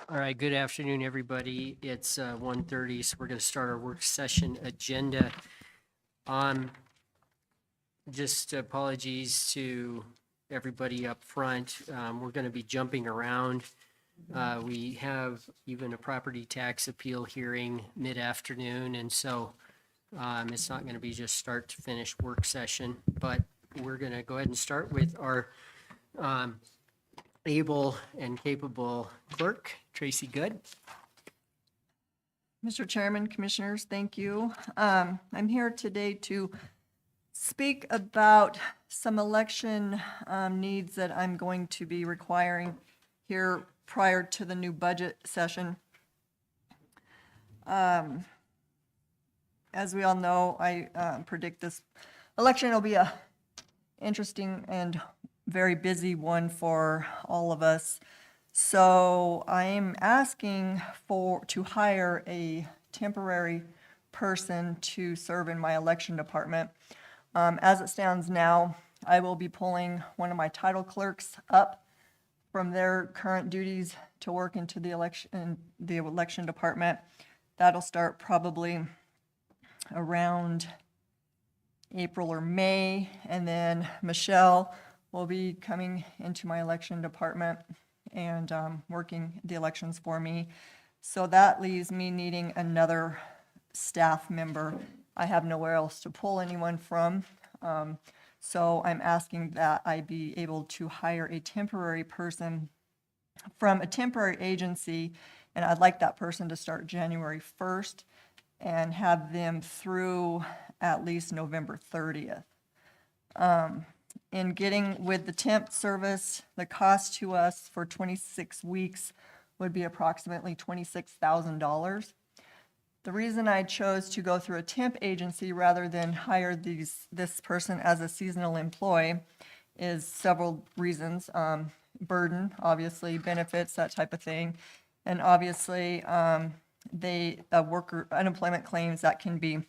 All right, good afternoon, everybody. It's 1:30, so we're going to start our work session agenda. Just apologies to everybody up front. We're going to be jumping around. We have even a property tax appeal hearing mid-afternoon, and so it's not going to be just start to finish work session, but we're going to go ahead and start with our able and capable clerk, Tracy Good. Mr. Chairman, Commissioners, thank you. I'm here today to speak about some election needs that I'm going to be requiring here prior to the new budget session. As we all know, I predict this election will be a interesting and very busy one for all of us. So I am asking to hire a temporary person to serve in my election department. As it stands now, I will be pulling one of my title clerks up from their current duties to work into the election department. That'll start probably around April or May, and then Michelle will be coming into my election department and working the elections for me. So that leaves me needing another staff member. I have nowhere else to pull anyone from. So I'm asking that I be able to hire a temporary person from a temporary agency, and I'd like that person to start January 1st and have them through at least November 30th. In getting with the temp service, the cost to us for 26 weeks would be approximately $26,000. The reason I chose to go through a temp agency rather than hire this person as a seasonal employee is several reasons. Burden, obviously, benefits, that type of thing. And obviously, worker unemployment claims that can be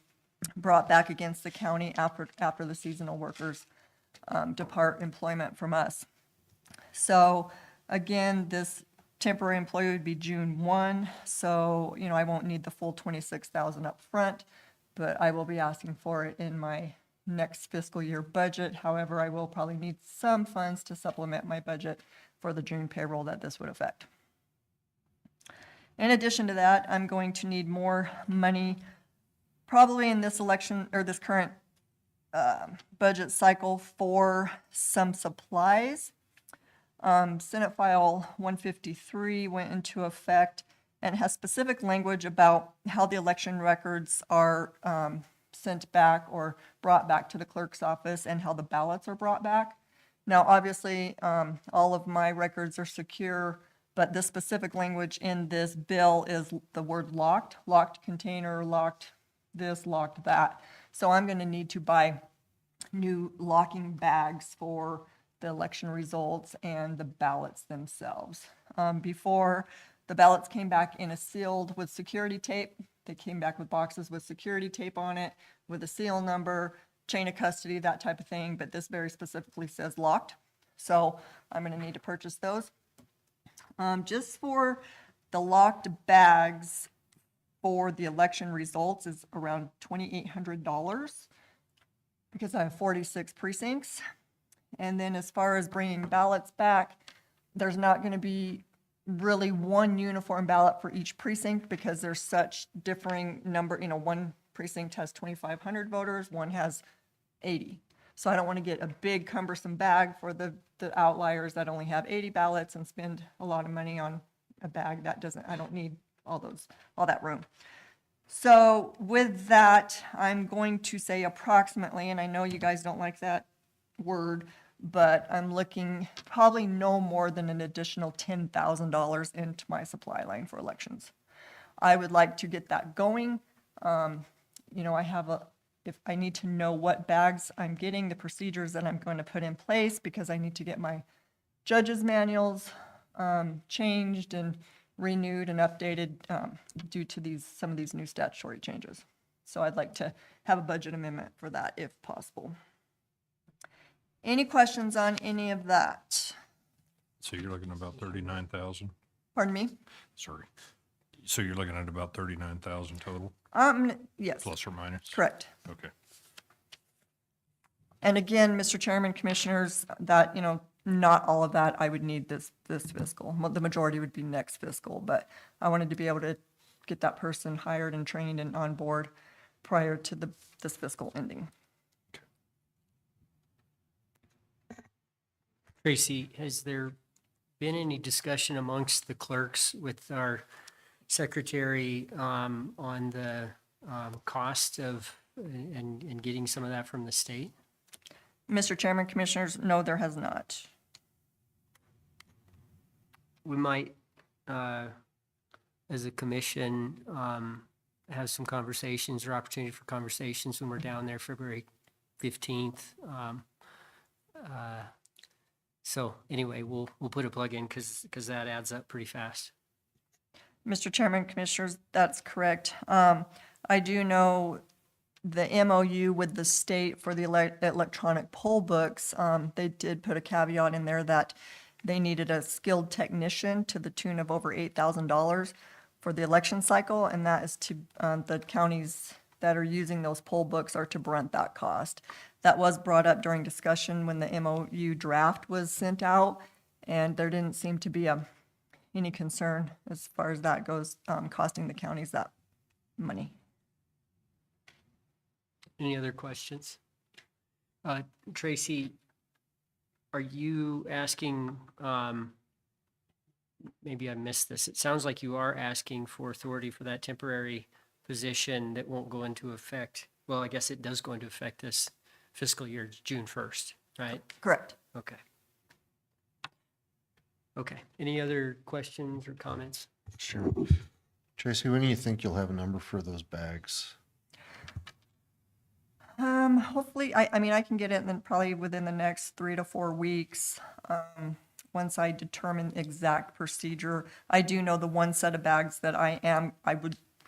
brought back against the county after the seasonal workers depart employment from us. So again, this temporary employee would be June 1, so I won't need the full $26,000 up front, but I will be asking for it in my next fiscal year budget. However, I will probably need some funds to supplement my budget for the June payroll that this would affect. In addition to that, I'm going to need more money probably in this election or this current budget cycle for some supplies. Senate File 153 went into effect and has specific language about how the election records are sent back or brought back to the clerk's office and how the ballots are brought back. Now, obviously, all of my records are secure, but the specific language in this bill is the word locked container, locked this, locked that. So I'm going to need to buy new locking bags for the election results and the ballots themselves. Before, the ballots came back in a sealed with security tape. They came back with boxes with security tape on it, with a seal number, chain of custody, that type of thing, but this very specifically says locked. So I'm going to need to purchase those. Just for the locked bags for the election results is around $2,800 because I have 46 precincts. And then as far as bringing ballots back, there's not going to be really one uniform ballot for each precinct because there's such differing number. One precinct has 2,500 voters, one has 80. So I don't want to get a big cumbersome bag for the outliers that only have 80 ballots and spend a lot of money on a bag I don't need all that room. So with that, I'm going to say approximately, and I know you guys don't like that word, but I'm looking probably no more than an additional $10,000 into my supply line for elections. I would like to get that going. If I need to know what bags I'm getting, the procedures that I'm going to put in place, because I need to get my judges' manuals changed and renewed and updated due to some of these new statutory changes. So I'd like to have a budget amendment for that if possible. Any questions on any of that? So you're looking at about 39,000? Pardon me? Sorry. So you're looking at about 39,000 total, Yes, plus or minus? correct. Okay. And again, Mr. Chairman, Commissioners, that, not all of that, I would need this fiscal. The majority would be next fiscal, but I wanted to be able to get that person hired and trained and on board prior to this fiscal ending. Tracy, has there been any discussion amongst the clerks with our secretary on the cost of, and getting some of that from the state? Mr. Chairman, Commissioners, no, there has not. We might, as a commission, have some conversations or opportunity for conversations when we're down there February 15th. So anyway, we'll put a plug in because that adds up pretty fast. Mr. Chairman, Commissioners, that's correct. I do know the MOU with the state for the electronic poll books, they did put a caveat in there that they needed a skilled technician to the tune of over $8,000 for the election cycle, and that is to, the counties that are using those poll books are to brunt that cost. That was brought up during discussion when the MOU draft was sent out, and there didn't seem to be any concern as far as that goes, costing the counties that money. Any other questions? Tracy, are you asking, maybe I missed this, it sounds like you are asking for authority for that temporary position that won't go into effect. Well, I guess it does go into effect this fiscal year, June 1st, right? Correct. Okay. Okay, any other questions or comments? Sure. Tracy, when do you think you'll have a number for those bags? Hopefully, I mean, I can get it in probably within the next 3 to 4 weeks. Once I determine the exact procedure, I do know the one set of bags that I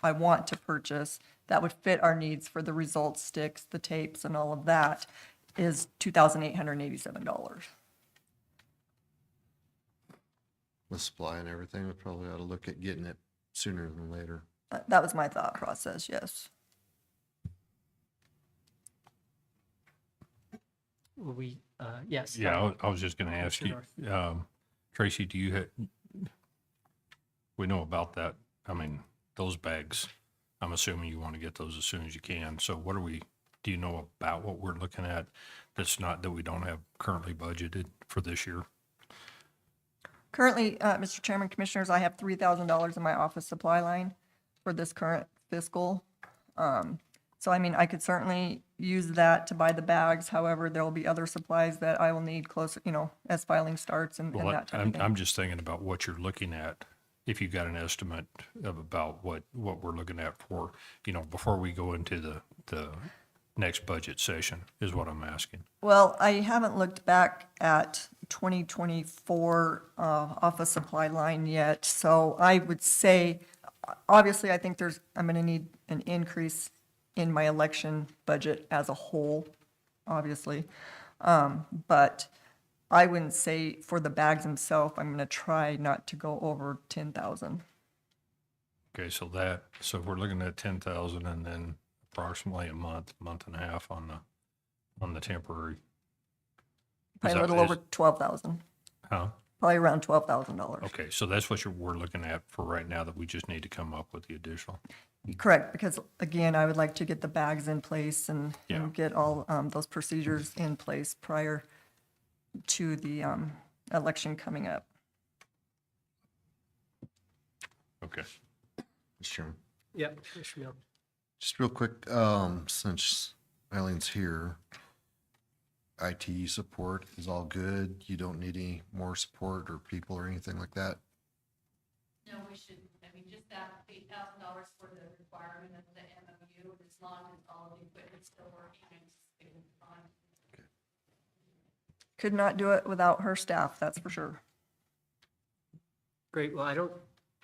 want to purchase that would fit our needs for the results sticks, the tapes and all of that is $2,887. With supply and everything, we probably ought to look at getting it sooner than later. That was my thought process, yes. Will we, yes. Yeah, I was just going to ask you, Tracy, do you we know about that? I mean, those bags, I'm assuming you want to get those as soon as you can. So do you know about what we're looking at that we don't have currently budgeted for this year? Currently, Mr. Chairman, Commissioners, I have $3,000 in my office supply line for this current fiscal. So, I mean, I could certainly use that to buy the bags. However, there will be other supplies that I will need closer, as filing starts and Well, that type of thing. I'm just thinking about what you're looking at. If you've got an estimate of about what we're looking at for, before we go into the next budget session is what I'm asking. Well, I haven't looked back at 2024 office supply line yet. So I would say, obviously, I think I'm going to need an increase in my election budget as a whole, obviously. But I wouldn't say for the bags themselves, I'm going to try not to go over 10,000. Okay, so we're looking at 10,000 and then approximately a month and a half on the temporary. Probably a little over 12,000, Huh? probably around $12,000. Okay, so that's what we're looking at for right now, that we just need to come up with the additional. Correct, because again, I would like to get the bags in place and Yeah. get all those procedures in place prior to the election coming up. Okay. Sure. Yep, Commissioner Milne. Just real quick, since Eileen's here, IT support is all good. You don't need any more support or people or anything like that. No, we shouldn't. I mean, just that $8,000 for the requirement of the MOU, as long as all of the equipment's still working, it will be fine. Could not do it without her staff, that's for sure. Great, well, I don't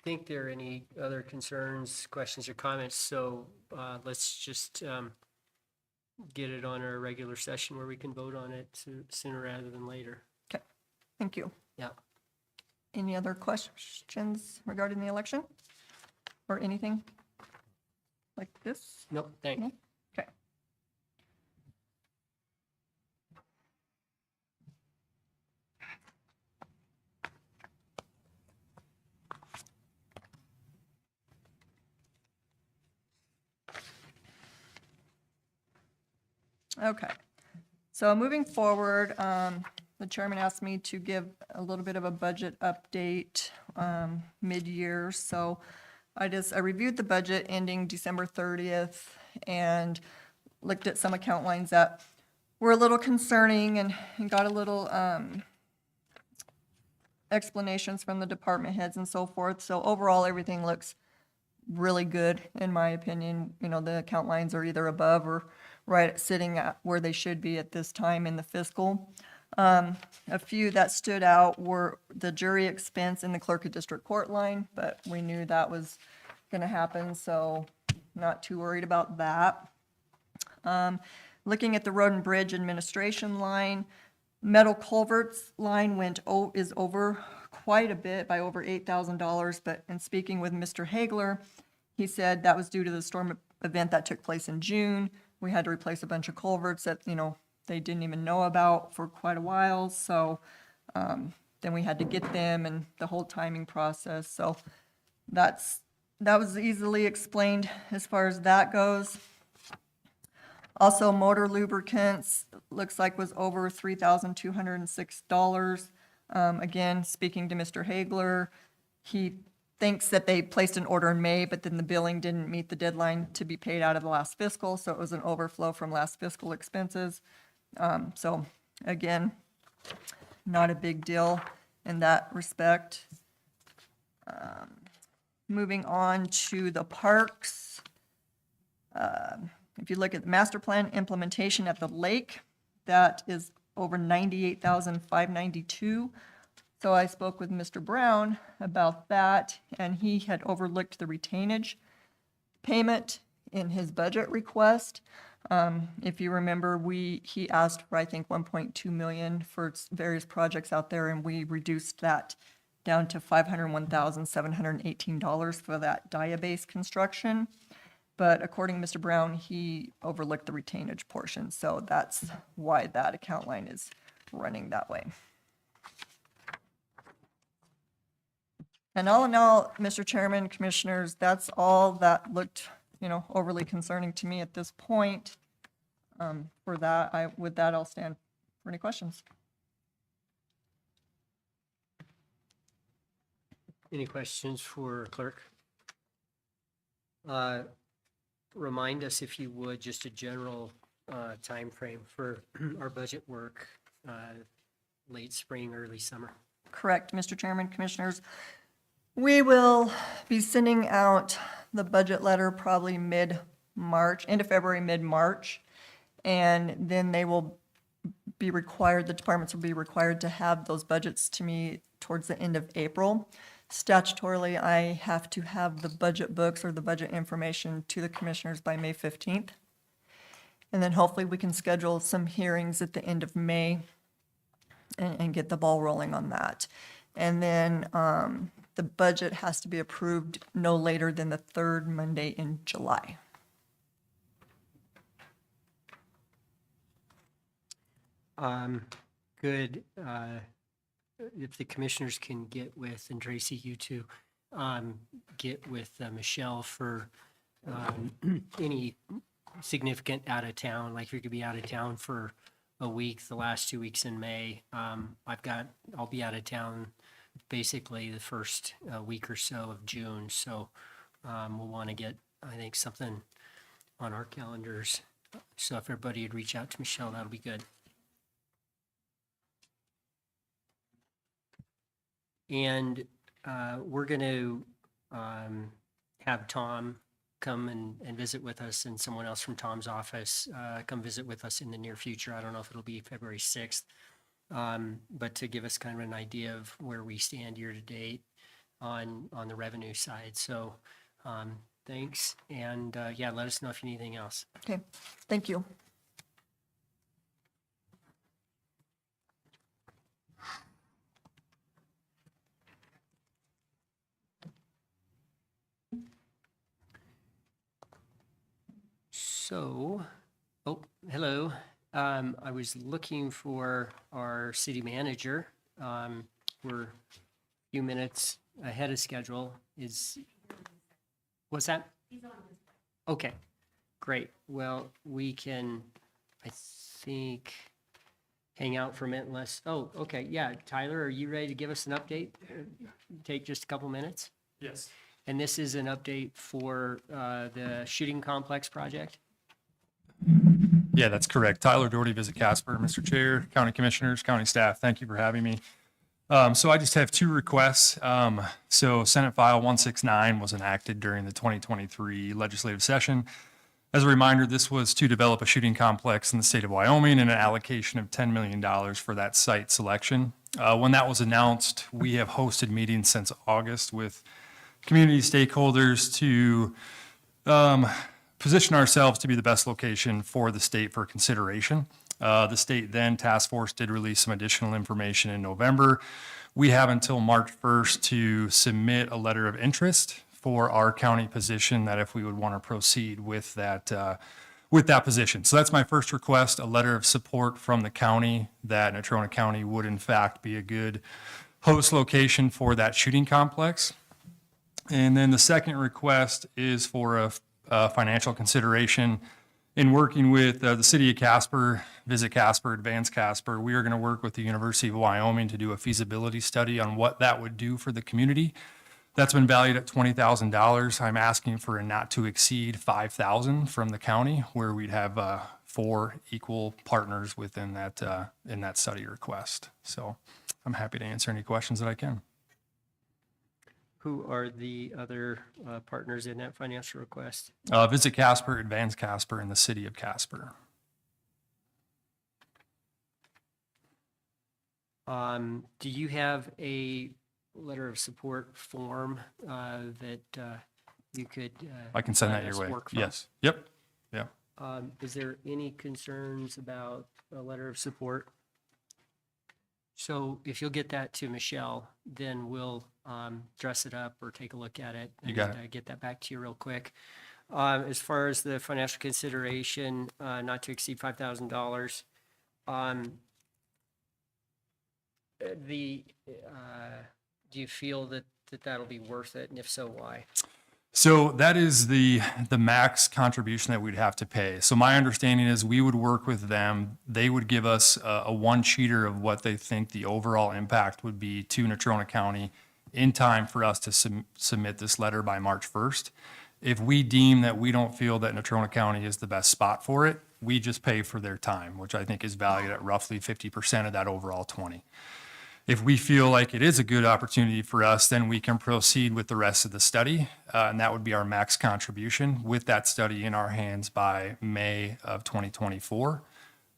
think there are any other concerns, questions, or comments, so let's just get it on our regular session where we can vote on it sooner rather than later. Okay, thank you. Yeah. Any other questions regarding the election? Or anything like this? Nope, thanks. No? Okay. Okay. So moving forward, the chairman asked me to give a little bit of a budget update mid-year. So I reviewed the budget ending December 30th and looked at some account lines that were a little concerning and got a little explanations from the department heads and so forth. So overall, everything looks really good, in my opinion. You know, the account lines are either above or right sitting at where they should be at this time in the fiscal. A few that stood out were the jury expense in the clerk of district court line, but we knew that was gonna happen, so not too worried about that. Looking at the road and bridge administration line, metal culverts line is over quite a bit, by over $8,000, but in speaking with Mr. Hagler, he said that was due to the storm event that took place in June. We had to replace a bunch of culverts that, you know, they didn't even know about for quite a while, so then we had to get them and the whole timing process, so that was easily explained as far as that goes. Also, motor lubricants, looks like was over $3,206. Again, speaking to Mr. Hagler, he thinks that they placed an order in May, but then the billing didn't meet the deadline to be paid out of the last fiscal, so it was an overflow from last fiscal expenses. So again, not a big deal in that respect. Moving on to the parks. If you look at the master plan implementation at the lake, that is over $98,592. So I spoke with Mr. Brown about that, and he had overlooked the retainage payment in his budget request. If you remember, he asked for, I think, 1.2 million for various projects out there, and we reduced that down to $501,718 for that diabase construction. But according to Mr. Brown, he overlooked the retainage portion, so that's why that account line is running that way. And all in all, Mr. Chairman, Commissioners, that's all that looked, you know, overly concerning to me at this point. With that, I'll stand for any questions. Any questions for clerk? Remind us, if you would, just a general timeframe for our budget work, late spring, early summer. Correct, Mr. Chairman, Commissioners. We will be sending out the budget letter probably mid-March, end of February, mid-March. And then they will be required, the departments will be required to have those budgets to me towards the end of April. Statutorily, I have to have the budget books or the budget information to the commissioners by May 15th. And then hopefully we can schedule some hearings at the end of May and get the ball rolling on that. And then the budget has to be approved no later than the third Monday in July. Good. If the commissioners can get with, and Tracy, you too, get with Michelle for any significant out of town, like if you could be out of town for a week, the last 2 weeks in May. I'll be out of town basically the first week or so of June. So we'll want to get, I think, something on our calendars. So if everybody would reach out to Michelle, that'll be good. And we're going to have Tom come and visit with us, and someone else from Tom's office come visit with us in the near future. I don't know if it'll be February 6th, but to give us kind of an idea of where we stand year to date on the revenue side. So thanks, and yeah, let us know if you need anything else. Okay, thank you. So, oh, hello. I was looking for our city manager. We're a few minutes ahead of schedule. What's that? Okay, great. Well, we can, I think, hang out for a minute unless, oh, okay, yeah. Tyler, are you ready to give us an update? Take just a couple minutes? Yes. And this is an update for the shooting complex project? Yeah, that's correct. Tyler Doherty, Visit Casper. Mr. Chair, County Commissioners, County staff, thank you for having me. So I just have two requests. So Senate File 169 was enacted during the 2023 legislative session. As a reminder, this was to develop a shooting complex in the state of Wyoming and an allocation of $10 million for that site selection. When that was announced, we have hosted meetings since August with community stakeholders to position ourselves to be the best location for the state for consideration. The state then task force did release some additional information in November. We have until March 1st to submit a letter of interest for our county position, that if we would want to proceed with that position. So that's my first request, a letter of support from the county that Natrona County would in fact be a good host location for that shooting complex. And then the second request is for a financial consideration. In working with the city of Casper, Visit Casper, Advance Casper, we are going to work with the University of Wyoming to do a feasibility study on what that would do for the community. That's been valued at $20,000. I'm asking for a not to exceed $5,000 from the county, where we'd have 4 equal partners within that in that study request. So I'm happy to answer any questions that I can. Who are the other partners in that financial request? Visit Casper, Advance Casper, and the city of Casper. Do you have a letter of support form that you could? I can send let that your us way. work from? Yes. Yep. Yeah. Is there any concerns about a letter of support? So if you'll get that to Michelle, then we'll dress it up or take a look at it. You got and, get that back to you real quick. As far as the financial consideration, not to exceed $5,000, do you feel that that'll be worth it? And if so, why? So that is the max contribution that we'd have to pay. So my understanding is we would work with them. They would give us a one-sheeter of what they think the overall impact would be to Natrona County in time for us to submit this letter by March 1st. If we deem that we don't feel that Natrona County is the best spot for it, we just pay for their time, which I think is valued at roughly 50% of that overall 20. If we feel like it is a good opportunity for us, then we can proceed with the rest of the study, and that would be our max contribution with that study in our hands by May of 2024,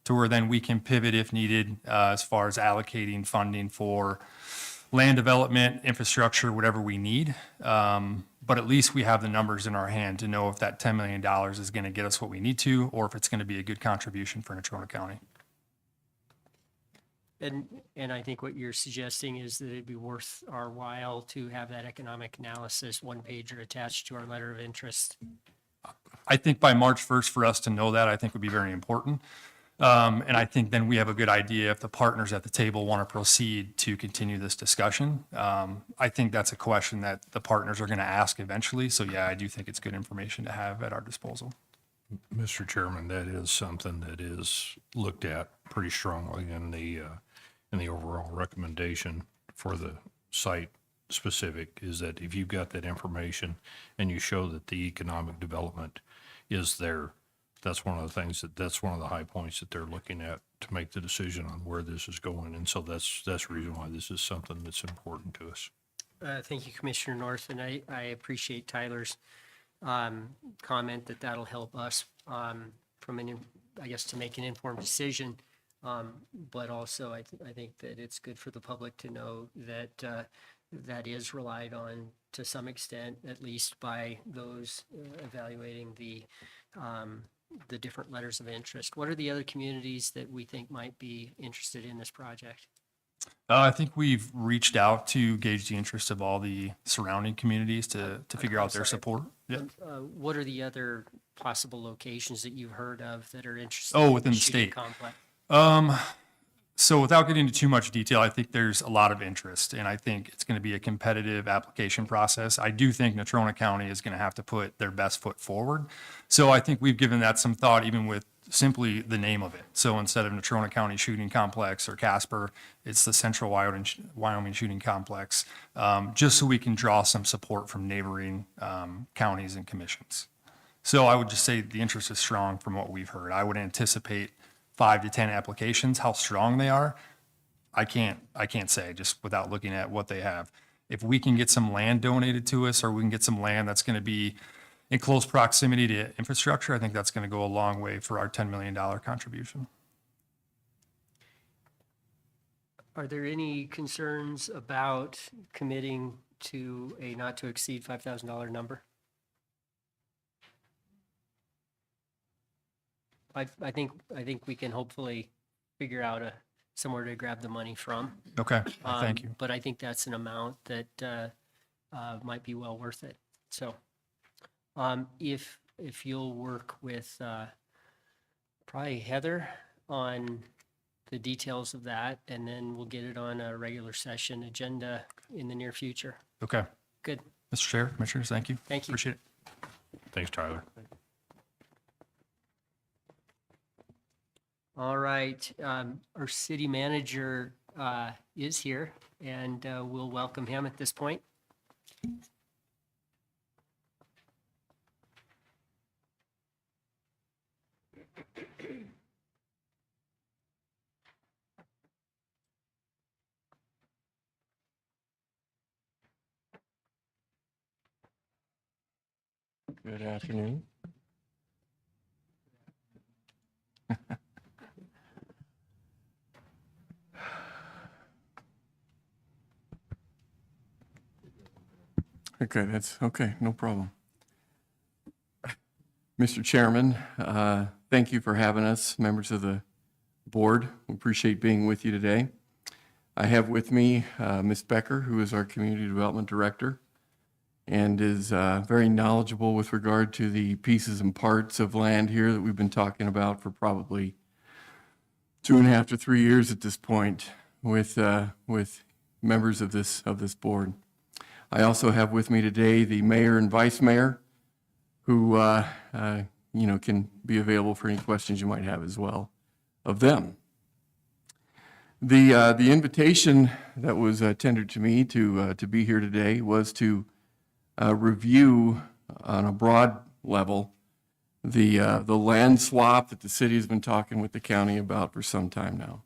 to where then we can pivot if needed as far as allocating funding for land development, infrastructure, whatever we need. But at least we have the numbers in our hand to know if that $10 million is going to get us what we need to, or if it's going to be a good contribution for Natrona County. And I think what you're suggesting is that it'd be worth our while to have that economic analysis one pager attached to our letter of interest. I think by March 1st for us to know that, I think would be very important. And I think then we have a good idea if the partners at the table want to proceed to continue this discussion. I think that's a question that the partners are going to ask eventually. So yeah, I do think it's good information to have at our disposal. Mr. Chairman, that is something that is looked at pretty strongly in the overall recommendation for the site specific, is that if you've got that information and you show that the economic development is there, that's one of the things that's one of the high points that they're looking at to make the decision on where this is going. And so that's the reason why this is something that's important to us. Thank you, Commissioner North, and I appreciate Tyler's comment that that'll help us to make an informed decision. But also, I think that it's good for the public to know that that is relied on to some extent, at least by those evaluating the different letters of interest. What are the other communities that we think might be interested in this project? I think we've reached out to gauge the interest of all the surrounding communities to figure out their sorry. support. Yeah. What are the other possible locations that you've heard of that are interested? Oh, in within the shooting state. complex? So without getting into too much detail, I think there's a lot of interest, and I think it's going to be a competitive application process. I do think Natrona County is going to have to put their best foot forward. So I think we've given that some thought, even with simply the name of it. So instead of Natrona County Shooting Complex or Casper, it's the Central Wyoming Shooting Complex, just so we can draw some support from neighboring counties and commissions. So I would just say the interest is strong from what we've heard. I would anticipate 5 to 10 applications. How strong they are, I can't say just without looking at what they have. If we can get some land donated to us, or we can get some land that's going to be in close proximity to infrastructure, I think that's going to go a long way for our $10 million contribution. Are there any concerns about committing to a not to exceed $5,000 number? I think we can hopefully figure out somewhere to grab the money from. Okay, thank you. But I think that's an amount that might be well worth it. So if you'll work with probably Heather on the details of that, and then we'll get it on a regular session agenda in the near future. Okay, Good. Mr. Chair, Commissioners, thank you. Thank you. Appreciate it. Thanks, Tyler. All right, our city manager is here, and we'll welcome him at this point. Good afternoon. Okay, that's okay, no problem. Mr. Chairman, thank you for having us, members of the board. We appreciate being with you today. I have with me Ms. Becker, who is our Community Development Director, and is very knowledgeable with regard to the pieces and parts of land here that we've been talking about for probably 2.5 to 3 years at this point with members of this board. I also have with me today the mayor and vice mayor, who can be available for any questions you might have as well of them. The invitation that was tendered to me to be here today was to review on a broad level the land swap that the city has been talking with the county about for some time now.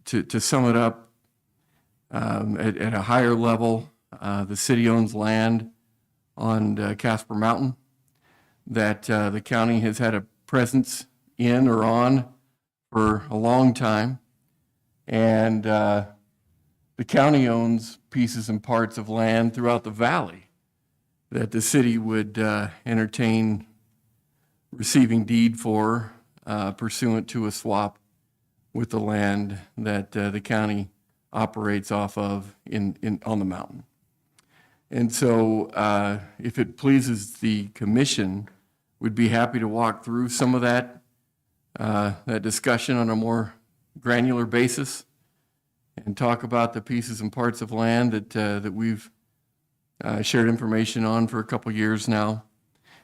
To sum it up, at a higher level, the city owns land on Casper Mountain that the county has had a presence in or on for a long time, and the county owns pieces and parts of land throughout the valley that the city would entertain receiving deed for pursuant to a swap with the land that the county operates off of on the mountain. And so if it pleases the commission, we'd be happy to walk through some of that discussion on a more granular basis and talk about the pieces and parts of land that we've shared information on for a couple years now,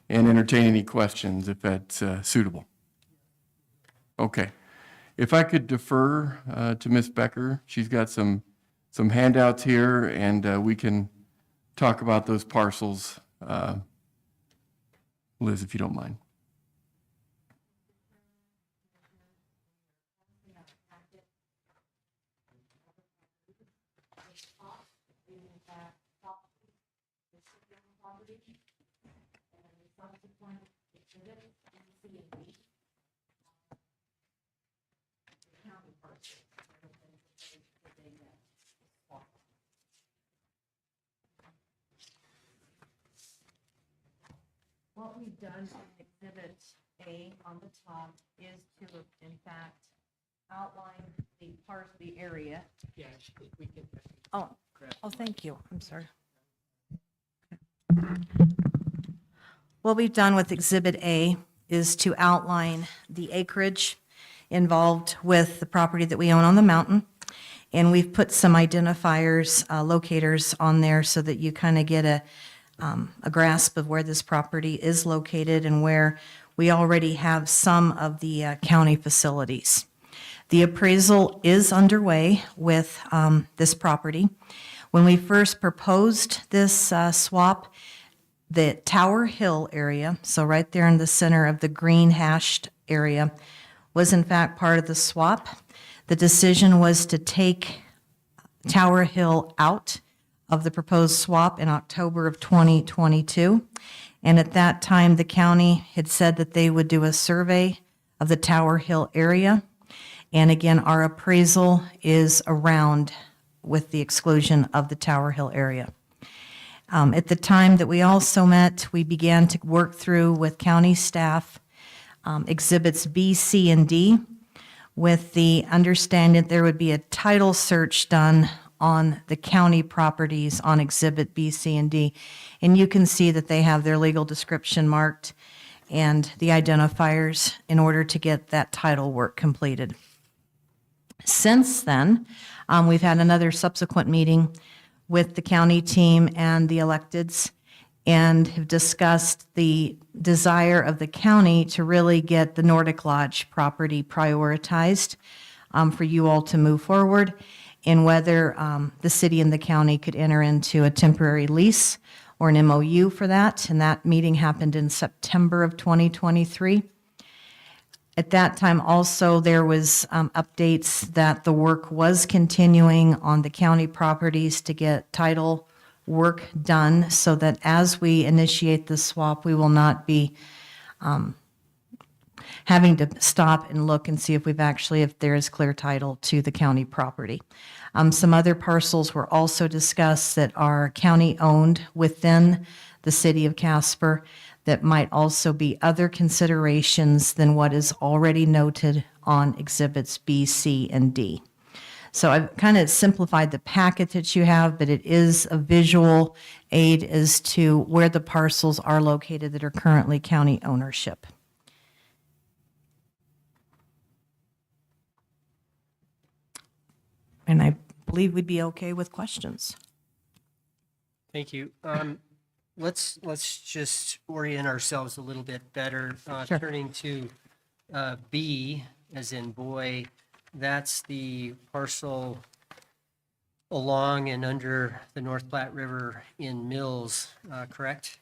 and entertain any questions if that's suitable. Okay. If I could defer to Ms. Becker, she's got some handouts here, and we can talk about those parcels. Liz, if you don't mind. What we've done on Exhibit A on the top is to, in fact, outline the part of the area. Yeah, we can. Oh, thank you. I'm sorry. What we've done with Exhibit A is to outline the acreage involved with the property that we own on the mountain. And we've put some identifiers, locators on there so that you kind of get a grasp of where this property is located and where we already have some of the county facilities. The appraisal is underway with this property. When we first proposed this swap, the Tower Hill area, so right there in the center of the green hashed area, was in fact part of the swap. The decision was to take Tower Hill out of the proposed swap in October of 2022. And at that time, the county had said that they would do a survey of the Tower Hill area. And again, our appraisal is around with the exclusion of the Tower Hill area. At the time that we also met, we began to work through with county staff exhibits B, C, and D, with the understanding that there would be a title search done on the county properties on exhibit B, C, and D. And you can see that they have their legal description marked and the identifiers in order to get that title work completed. Since then, we've had another subsequent meeting with the county team and the electeds and have discussed the desire of the county to really get the Nordic Lodge property prioritized for you all to move forward, and whether the city and the county could enter into a temporary lease or an MOU for that. And that meeting happened in September of 2023. At that time also, there was updates that the work was continuing on the county properties to get title work done so that as we initiate the swap, we will not be having to stop and look and see if there is clear title to the county property. Some other parcels were also discussed that are county-owned within the city of Casper that might also be other considerations than what is already noted on exhibits B, C, and D. So I've kind of simplified the packet that you have, but it is a visual aid as to where the parcels are located that are currently county ownership. And I believe we'd be okay with questions. Thank you. Let's just orient ourselves a little bit better. Sure. Turning to B, as in boy, that's the parcel along and under the North Platte River in Mills, correct?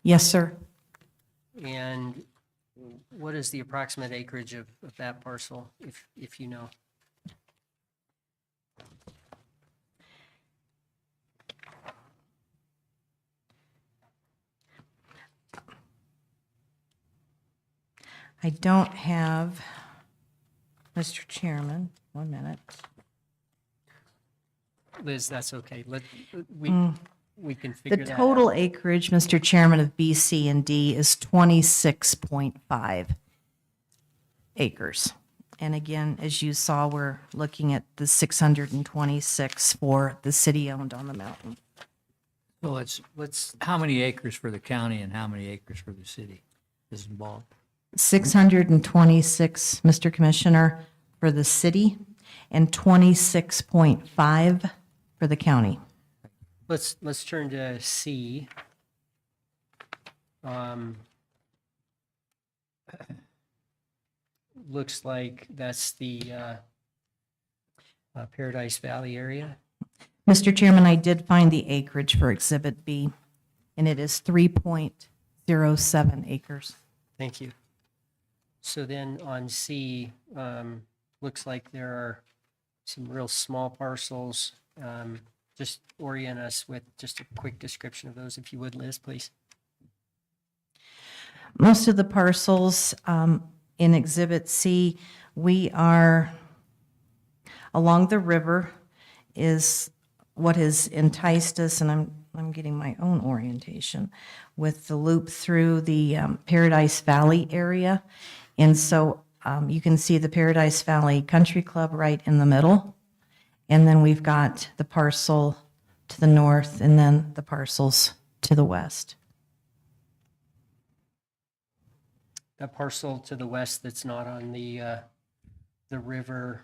Yes, sir. And what is the approximate acreage of that parcel, if you know? I don't have, Mr. Chairman, 1 minute. Liz, that's okay. We can The figure that out. total acreage, Mr. Chairman, of B, C, and D is 26.5 acres. And again, as you saw, we're looking at the 626 for the city-owned on the mountain. So it's how many acres for the county and how many acres for the city is involved? 626, Mr. Commissioner, for the city, and 26.5 for the county. Let's turn to C. Looks like that's the Paradise Valley area. Mr. Chairman, I did find the acreage for Exhibit B, and it is 3.07 acres. Thank you. So then on C, looks like there are some real small parcels. Just orient us with just a quick description of those, if you would, Liz, please. Most of the parcels in Exhibit C, we are along the river is what has enticed us, and I'm getting my own orientation with the loop through the Paradise Valley area. And so you can see the Paradise Valley Country Club right in the middle. And then we've got the parcel to the north and then the parcels to the west. a parcel to the west that's not on the river.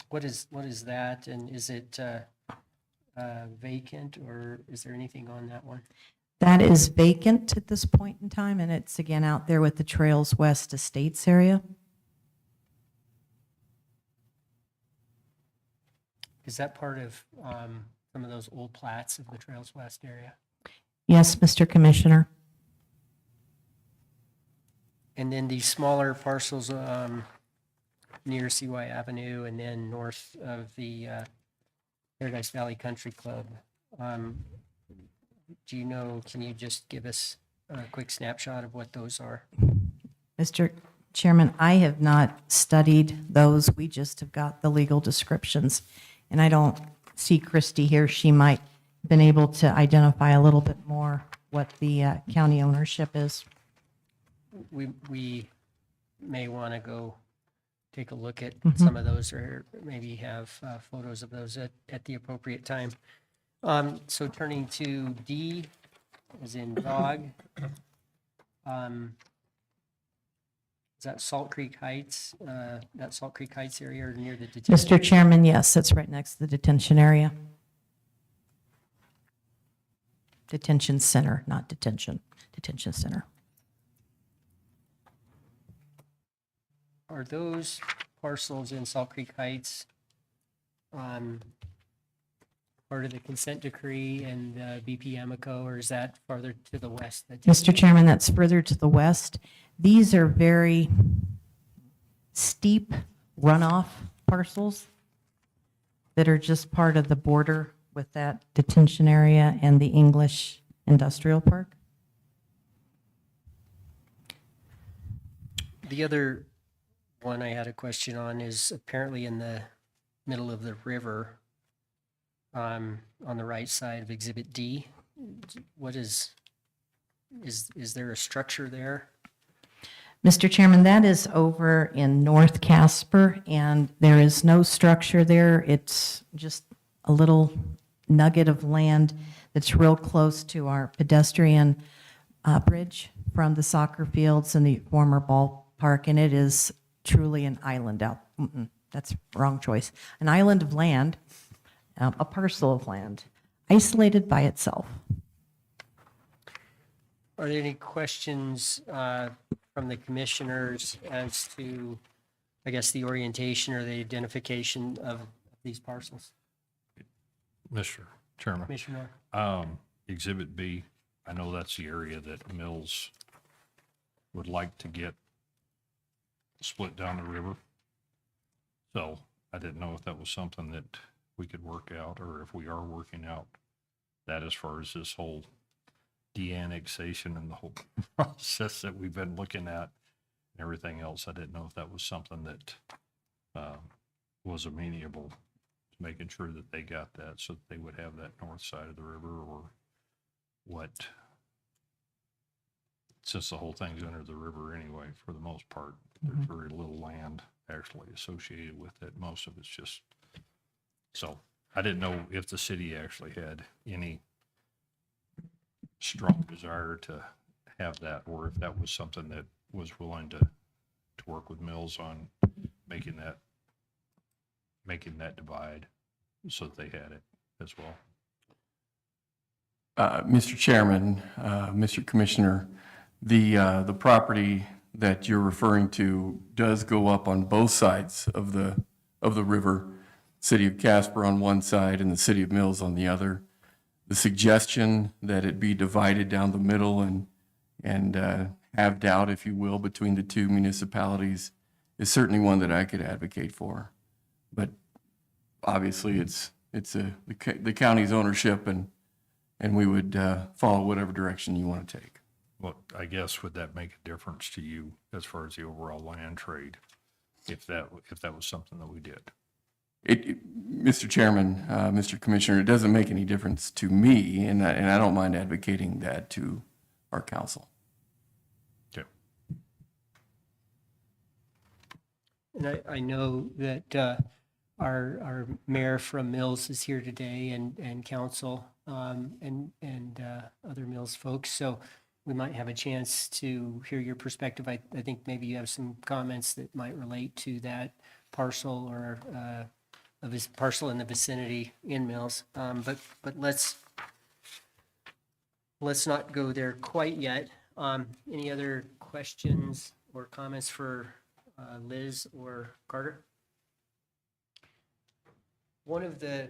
What is that? And is it vacant, or is there anything on that one? That is vacant at this point in time, and it's again out there with the Trails West Estates area. Is that part of some of those old plats of the Trails West area? Yes, Mr. Commissioner. And then these smaller parcels near CY Avenue and then north of the Paradise Valley Country Club. Do you know, can you just give us a quick snapshot of what those are? Mr. Chairman, I have not studied those. We just have got the legal descriptions. And I don't see Christy here. She might have been able to identify a little bit more what the county ownership is. We may want to go take a look at some of those, or maybe have photos of those at the appropriate time. So turning to D, as in dog. Is that Salt Creek Heights, that Salt Creek Heights area, or near the detention? Mr. Chairman, yes, that's right next to the detention area. Detention center, not detention, detention center. Are those parcels in Salt Creek Heights part of the consent decree and BP Amico, or is that farther to the west? Mr. Chairman, that's further to the west. These are very steep runoff parcels that are just part of the border with that detention area and the English Industrial Park. The other one I had a question on is apparently in the middle of the river, on the right side of Exhibit D. What is there a structure there? Mr. Chairman, that is over in North Casper, and there is no structure there. It's just a little nugget of land that's real close to our pedestrian bridge from the soccer fields and the former ballpark, and it is truly an island out. That's wrong choice. An island of land, a parcel of land, isolated by itself. Are there any questions from the commissioners as to, I guess, the orientation or the identification of these parcels? Mr. Chairman, Commissioner? Exhibit B, I know that's the area that Mills would like to get split down the river. So I didn't know if that was something that we could work out, or if we are working out that as far as this whole de-annexation and the whole process that we've been looking at and everything else. I didn't know if that was something that was amenable to making sure that they got that, so that they would have that north side of the river, or what, since the whole thing's under the river anyway, for the most part. There's very little land actually associated with it. Most of it's just, so I didn't know if the city actually had any strong desire to have that, or if that was something that was willing to work with Mills on making that divide so that they had it as well. Mr. Chairman, Mr. Commissioner, the property that you're referring to does go up on both sides of the river, City of Casper on one side and the City of Mills on the other. The suggestion that it be divided down the middle and halved out, if you will, between the two municipalities is certainly one that I could advocate for. But obviously, it's the county's ownership, and we would follow whatever direction you want to take. Well, I guess, would that make a difference to you as far as the overall land trade, if that was something that we did? Mr. Chairman, Mr. Commissioner, it doesn't make any difference to me, and I don't mind advocating that to our council. Okay. And I know that our mayor from Mills is here today, and council, and other Mills folks. So we might have a chance to hear your perspective. I think maybe you have some comments that might relate to that parcel or of his parcel in the vicinity in Mills. But let's not go there quite yet. Any other questions or comments for Liz or Carter? One of the,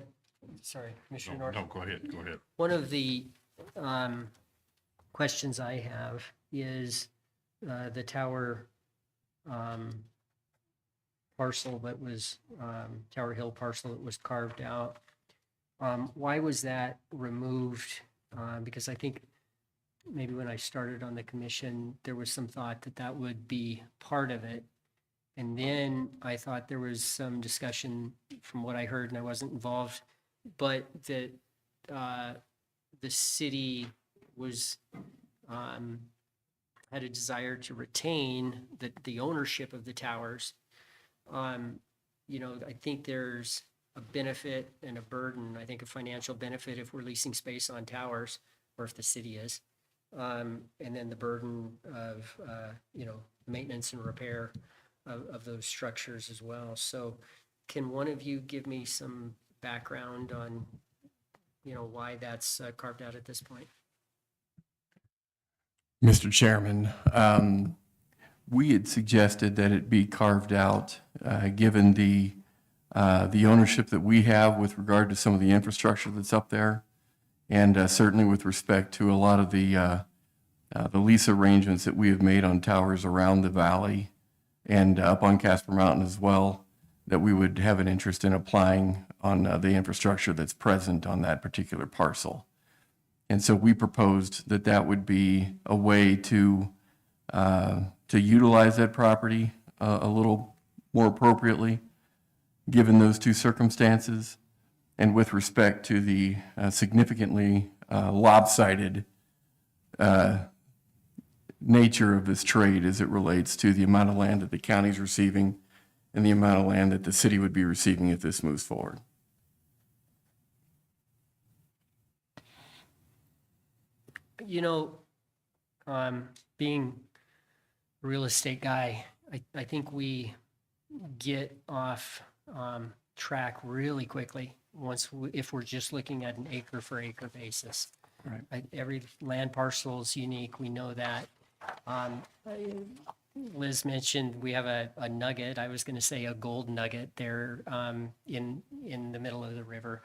sorry, Commissioner No, North. no, go ahead, go ahead. One of the questions I have is the tower parcel that was, Tower Hill parcel that was carved out. Why was that removed? Because I think maybe when I started on the commission, there was some thought that that would be part of it. And then I thought there was some discussion from what I heard, and I wasn't involved, but that the city was, had a desire to retain the ownership of the towers. You know, I think there's a benefit and a burden, I think a financial benefit if we're leasing space on towers, or if the city is. And then the burden of, you know, maintenance and repair of those structures as well. So can one of you give me some background on, you know, why that's carved out at this point? Mr. Chairman, we had suggested that it be carved out, given the ownership that we have with regard to some of the infrastructure that's up there, and certainly with respect to a lot of the lease arrangements that we have made on towers around the valley and up on Casper Mountain as well, that we would have an interest in applying on the infrastructure that's present on that particular parcel. And so we proposed that that would be a way to utilize that property a little more appropriately, given those two circumstances, and with respect to the significantly lopsided nature of this trade as it relates to the amount of land that the county's receiving and the amount of land that the city would be receiving if this moves forward. You know, being a real estate guy, I think we get off track really quickly if we're just looking at an acre for acre basis. Right. Every land parcel is unique. We know that. Liz mentioned we have a nugget. I was going to say a gold nugget there in the middle of the river.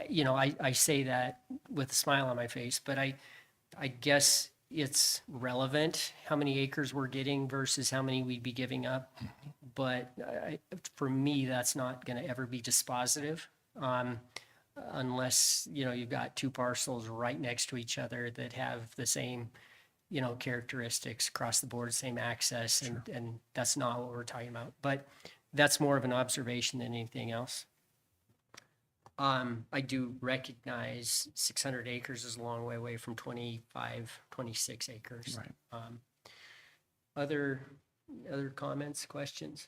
You know, I say that with a smile on my face, but I guess it's relevant how many acres we're getting versus how many we'd be giving up. But for me, that's not going to ever be dispositive unless, you know, you've got two parcels right next to each other that have the same, you know, characteristics across the board, same access, and that's not what we're talking about. But that's more of an observation than anything else. I do recognize 600 acres is a long way away from 25, 26 acres. Right. Other comments, questions?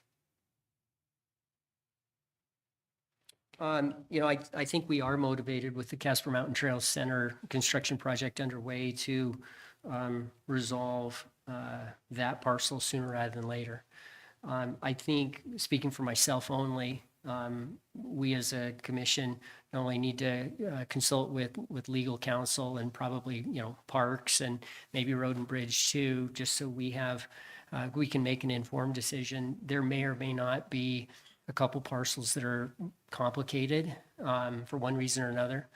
You know, I think we are motivated with the Casper Mountain Trails Center construction project underway to resolve that parcel sooner rather than later. I think, speaking for myself only, we as a commission not only need to consult with legal counsel and probably, you know, parks and maybe road and bridge too, just so we have, we can make an informed decision. There may or may not be a couple parcels that are complicated for one reason or another.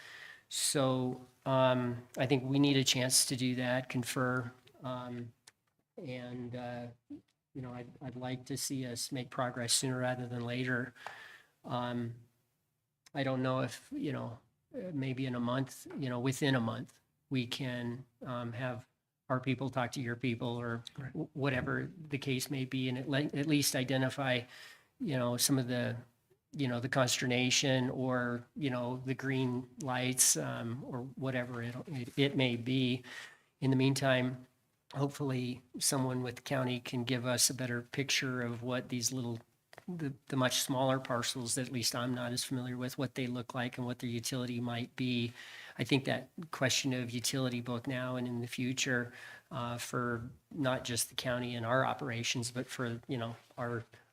So I think we need a chance to do that, confer, and you know, I'd like to see us make progress sooner rather than later. I don't know if, you know, maybe in a month, you know, within a month, we can have our people talk to your people or whatever the case may be, and at least identify, you know, some of the, you know, the consternation or, you know, the green lights or whatever it may be. In the meantime, hopefully someone with the county can give us a better picture of what these little, the much smaller parcels that at least I'm not as familiar with, what they look like and what their utility might be. I think that question of utility both now and in the future for not just the county and our operations, but for,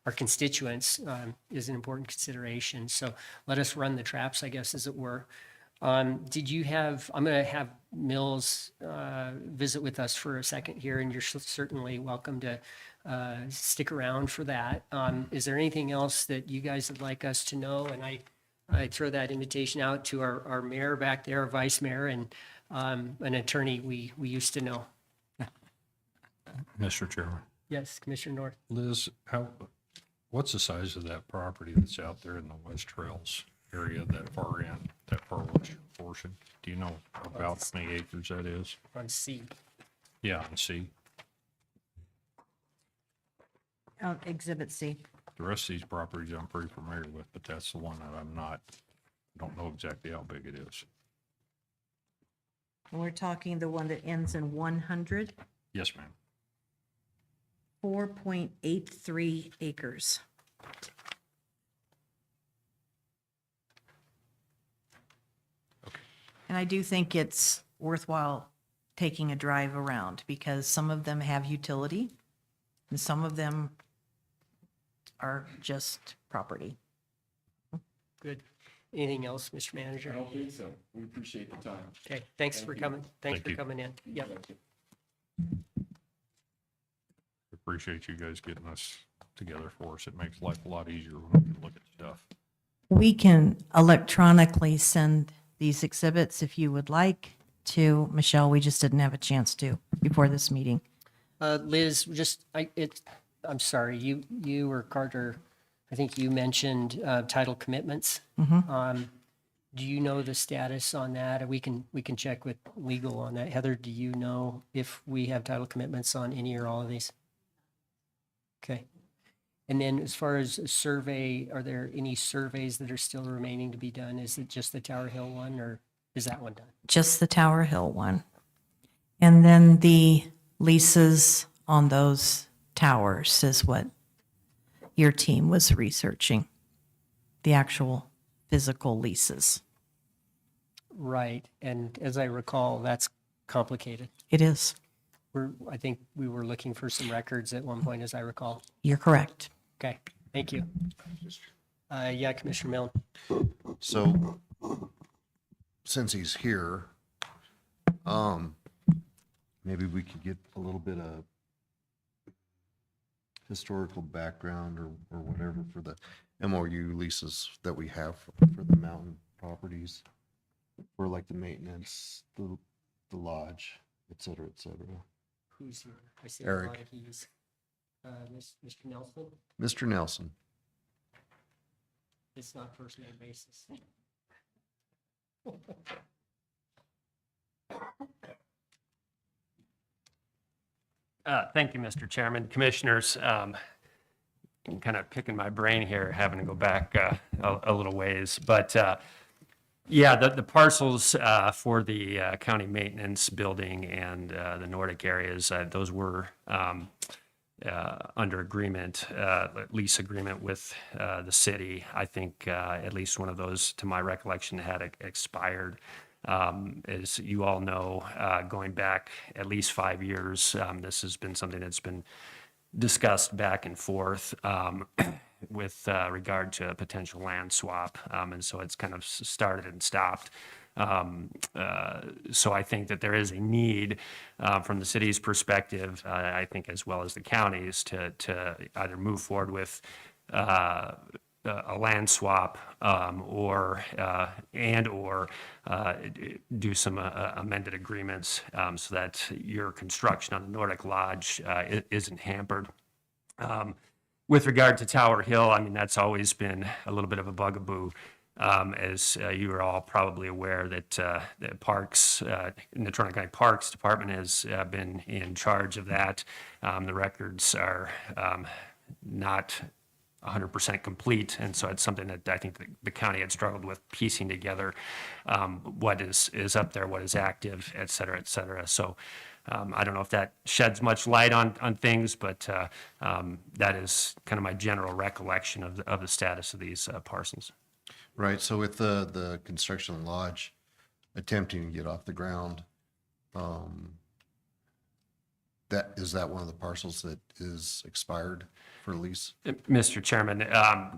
our constituents is an important consideration. So let us run the traps, I guess, as it were. I'm going to have Mills visit with us for a second here, and you're certainly welcome to stick around for that. Is there anything else that you guys would like us to know? And I throw that invitation out to our mayor back there, our vice mayor, and an attorney we used to know. Mr. Chairman. Yes, Commissioner North. Liz, what's the size of that property that's out there in the West Trails area, that far end, that far west portion? Do you know about how many acres that is? On C. Yeah, and see, Exhibit C. the rest of these properties I'm pretty familiar with, but that's the one that don't know exactly how big it is. And we're talking the one that ends in 100, Yes, ma'am. 4.83 acres. And I do think it's worthwhile taking a drive around because some of them have utility and some of them are just property. Good. Anything else, Mr. Manager? don't think so. We appreciate the time. Okay, thanks for coming. Thanks Thank for you. coming in. Yep. Appreciate you guys getting us together for us. It makes life a lot easier when we can look at stuff. We can electronically send these exhibits if you would like to Michelle. We just didn't have a chance to before this meeting. Liz, I'm sorry, you or Carter, I think you mentioned title commitments. Do you know the status on that? We can check with legal on that. Heather, do you know if we have title commitments on any or all of these? Okay. And then as far as a survey, are there any surveys that are still remaining to be done? Is it just the Tower Hill one, or is that one done? Just the Tower Hill one. And then the leases on those towers is what your team was researching, the actual physical leases. Right. And as I recall, that's complicated. It is. I think we were looking for some records at one point, as I recall. You're correct. Okay, thank you. Yeah, Commissioner Milne. So, since he's here, maybe we could get a little bit of historical background or whatever for the MOU leases that we have for the mountain properties, for like the maintenance, the lodge, et cetera, et cetera. Who's here? I see Eric. a lot of he's. Mr. Nelson, Mr. Nelson. it's not first name basis. Thank you, Mr. Chairman. Commissioners, I'm kind of picking my brain here, having to go back a little ways. But yeah, the parcels for the county maintenance building and the Nordic areas, those were under agreement, lease agreement with the city. I think at least one of those, to my recollection, had expired. As you all know, going back at least 5 years, this has been something that's been discussed back and forth with regard to a potential land swap. And so it's kind of started and stopped. So I think that there is a need from the city's perspective, I think as well as the counties, to either move forward with a land swap or do some amended agreements so that your construction on the Nordic Lodge isn't hampered. With regard to Tower Hill, I mean, that's always been a little bit of a bugaboo. As you are all probably aware that the Parks, Natrona County Parks Department has been in charge of that. The records are not 100% complete, and so it's something that I think the county had struggled with piecing together what is up there, what is active, et cetera, et cetera. So I don't know if that sheds much light on things, but that is kind of my general recollection of the status of these parcels. Right, so with the construction lodge, attempting to get off the ground. Is that one of the parcels that is expired for lease? Mr. Chairman,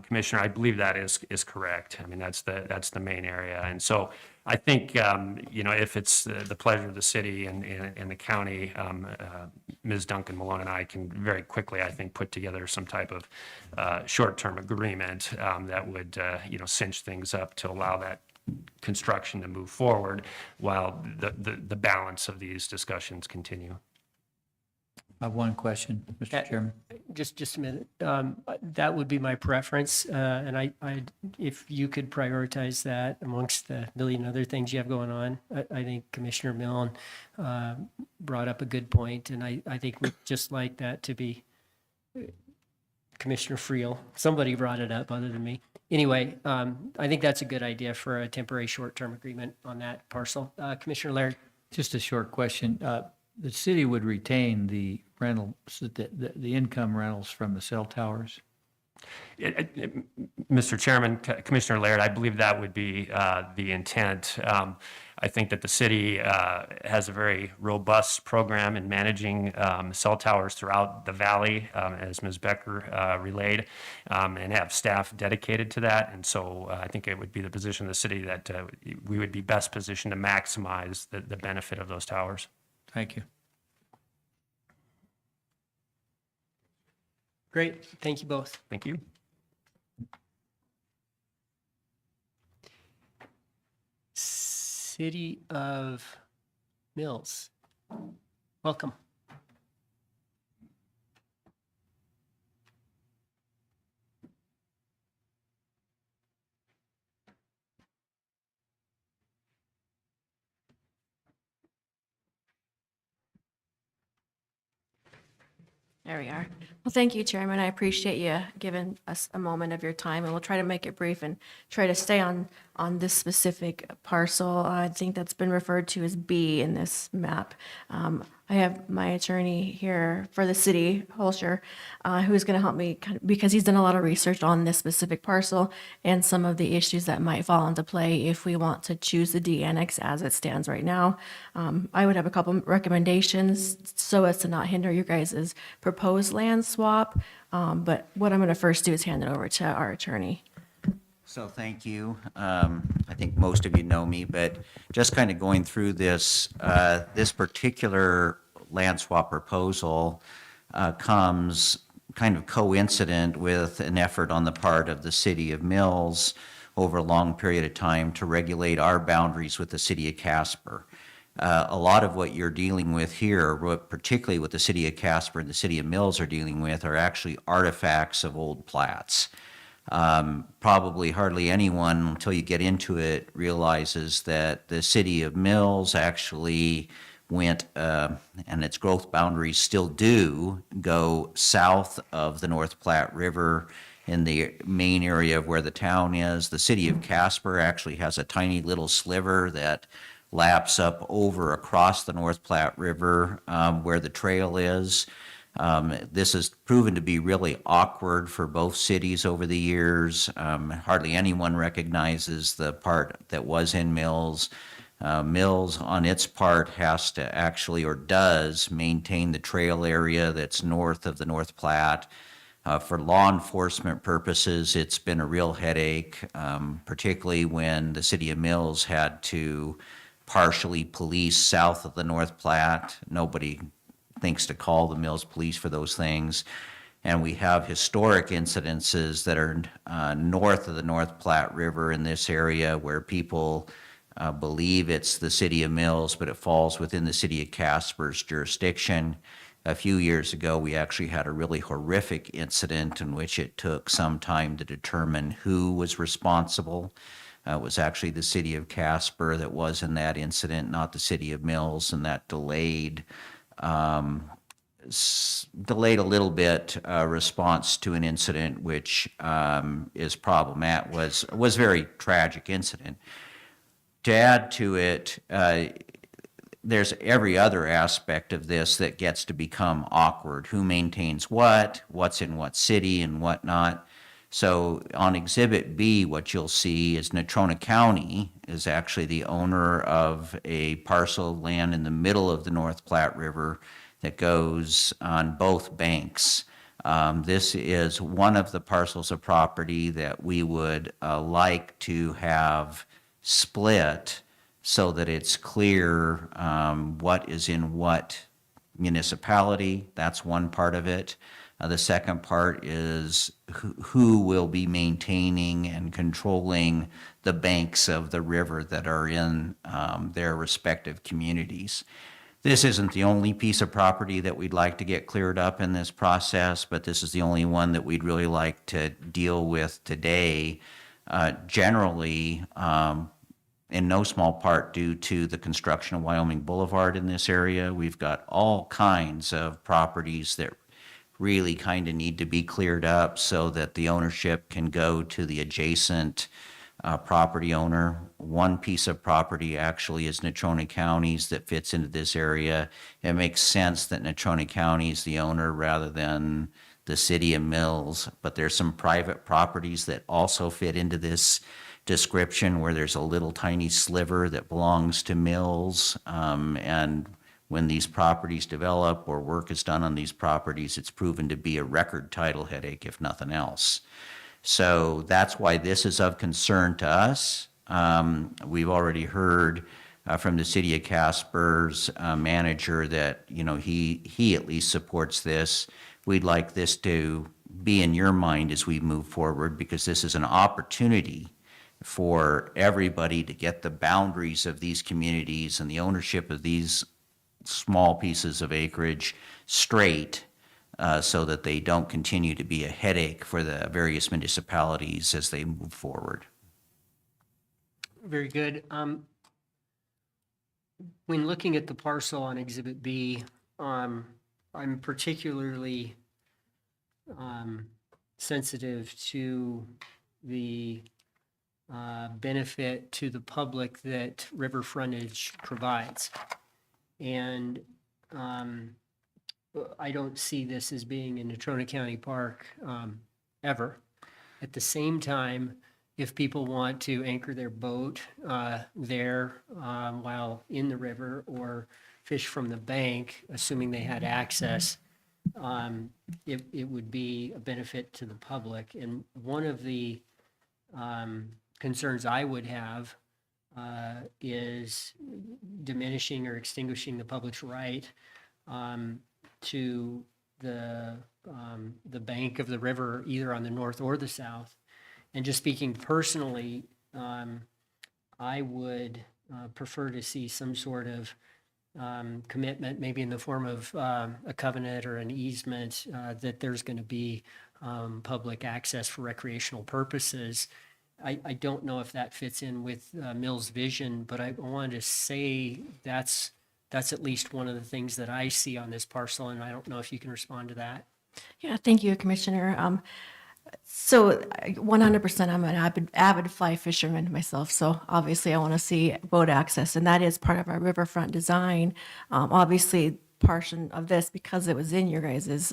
Commissioner, I believe that is correct. I mean, that's the main area. And so I think, if it's the pleasure of the city and the county, Ms. Duncan Malone and I can very quickly, I think, put together some type of short-term agreement that would, cinch things up to allow that construction to move forward while the balance of these discussions continue. I have one question, Mr. Chairman. Just a minute. That would be my preference, and I, if you could prioritize that amongst the million other things you have going on. I think Commissioner Milne brought up a good point, and I think we'd just like that to be Commissioner Friel. Somebody brought it up other than me. Anyway, I think that's a good idea for a temporary short-term agreement on that parcel. Commissioner Laird? Just a short question. The city would retain the rentals, the income rentals from the cell towers? Mr. Chairman, Commissioner Laird, I believe that would be the intent. I think that the city has a very robust program in managing cell towers throughout the valley, as Ms. Becker relayed, and have staff dedicated to that. And so I think it would be the position of the city that we would be best positioned to maximize the benefit of those towers. Thank you. Great. Thank you both. Thank you. City of Mills. Welcome. There we are. Well, thank you, Chairman. I appreciate you giving us a moment of your time, and we'll try to make it brief and try to stay on this specific parcel. I think that's been referred to as B in this map. I have my attorney here for the city, Holscher, who's going to help me because he's done a lot of research on this specific parcel and some of the issues that might fall into play if we want to choose the D annex as it stands right now. I would have a couple recommendations so as to not hinder your guys' proposed land swap. But what I'm going to first do is hand it over to our attorney. So thank you. I think most of you know me, but just kind of going through this, this particular land swap proposal comes kind of coincident with an effort on the part of the city of Mills over a long period of time to regulate our boundaries with the city of Casper. A lot of what you're dealing with here, particularly what the city of Casper and the city of Mills are dealing with, are actually artifacts of old plats. Probably hardly anyone, until you get into it, realizes that the city of Mills actually went, and its growth boundaries still do go south of the North Platte River in the main area of where the town is. The city of Casper actually has a tiny little sliver that laps up over across the North Platte River where the trail is. This has proven to be really awkward for both cities over the years. Hardly anyone recognizes the part that was in Mills. Mills, on its part, has to actually, or does, maintain the trail area that's north of the North Platte. For law enforcement purposes, it's been a real headache, particularly when the city of Mills had to partially police south of the North Platte. Nobody thinks to call the Mills Police for those things. And we have historic incidences that are north of the North Platte River in this area where people believe it's the city of Mills, but it falls within the city of Casper's jurisdiction. A few years ago, we actually had a really horrific incident in which it took some time to determine who was responsible. It was actually the city of Casper that was in that incident, not the city of Mills, and that delayed a little bit response to an incident which is problematic, was a very tragic incident. To add to it, there's every other aspect of this that gets to become awkward. Who maintains what's in what city and whatnot. So on Exhibit B, what you'll see is Natrona County is actually the owner of a parcel of land in the middle of the North Platte River that goes on both banks. This is one of the parcels of property that we would like to have split so that it's clear what is in what municipality. That's one part of it. The second part is who will be maintaining and controlling the banks of the river that are in their respective communities. This isn't the only piece of property that we'd like to get cleared up in this process, but this is the only one that we'd really like to deal with today. Generally, in no small part due to the construction of Wyoming Boulevard in this area, we've got all kinds of properties that really kind of need to be cleared up so that the ownership can go to the adjacent property owner. One piece of property actually is Natrona County's that fits into this area. It makes sense that Natrona County is the owner rather than the city of Mills, but there's some private properties that also fit into this description where there's a little tiny sliver that belongs to Mills, and when these properties develop or work is done on these properties, it's proven to be a record title headache, if nothing else. So that's why this is of concern to us. We've already heard from the city of Casper's manager that, you know, he at least supports this. We'd like this to be in your mind as we move forward, because this is an opportunity for everybody to get the boundaries of these communities and the ownership of these small pieces of acreage straight, so that they don't continue to be a headache for the various municipalities as they move forward. Very good. When looking at the parcel on Exhibit B, I'm particularly sensitive to the benefit to the public that river frontage provides. And I don't see this as being in Natrona County Park ever. At the same time, if people want to anchor their boat there while in the river or fish from the bank, assuming they had access, it would be a benefit to the public. And one of the concerns I would have is diminishing or extinguishing the public's right to the bank of the river, either on the north or the south. And just speaking personally, I would prefer to see some sort of commitment, maybe in the form of a covenant or an easement, that there's going to be public access for recreational purposes. I don't know if that fits in with Mill's vision, but I wanted to say that's at least one of the things that I see on this parcel, and I don't know if you can respond to that. Yeah, thank you, Commissioner. So 100%, I'm an avid fly fisherman myself, so obviously I want to see boat access, and that is part of our riverfront design. Obviously, portion of this, because it was in your guys'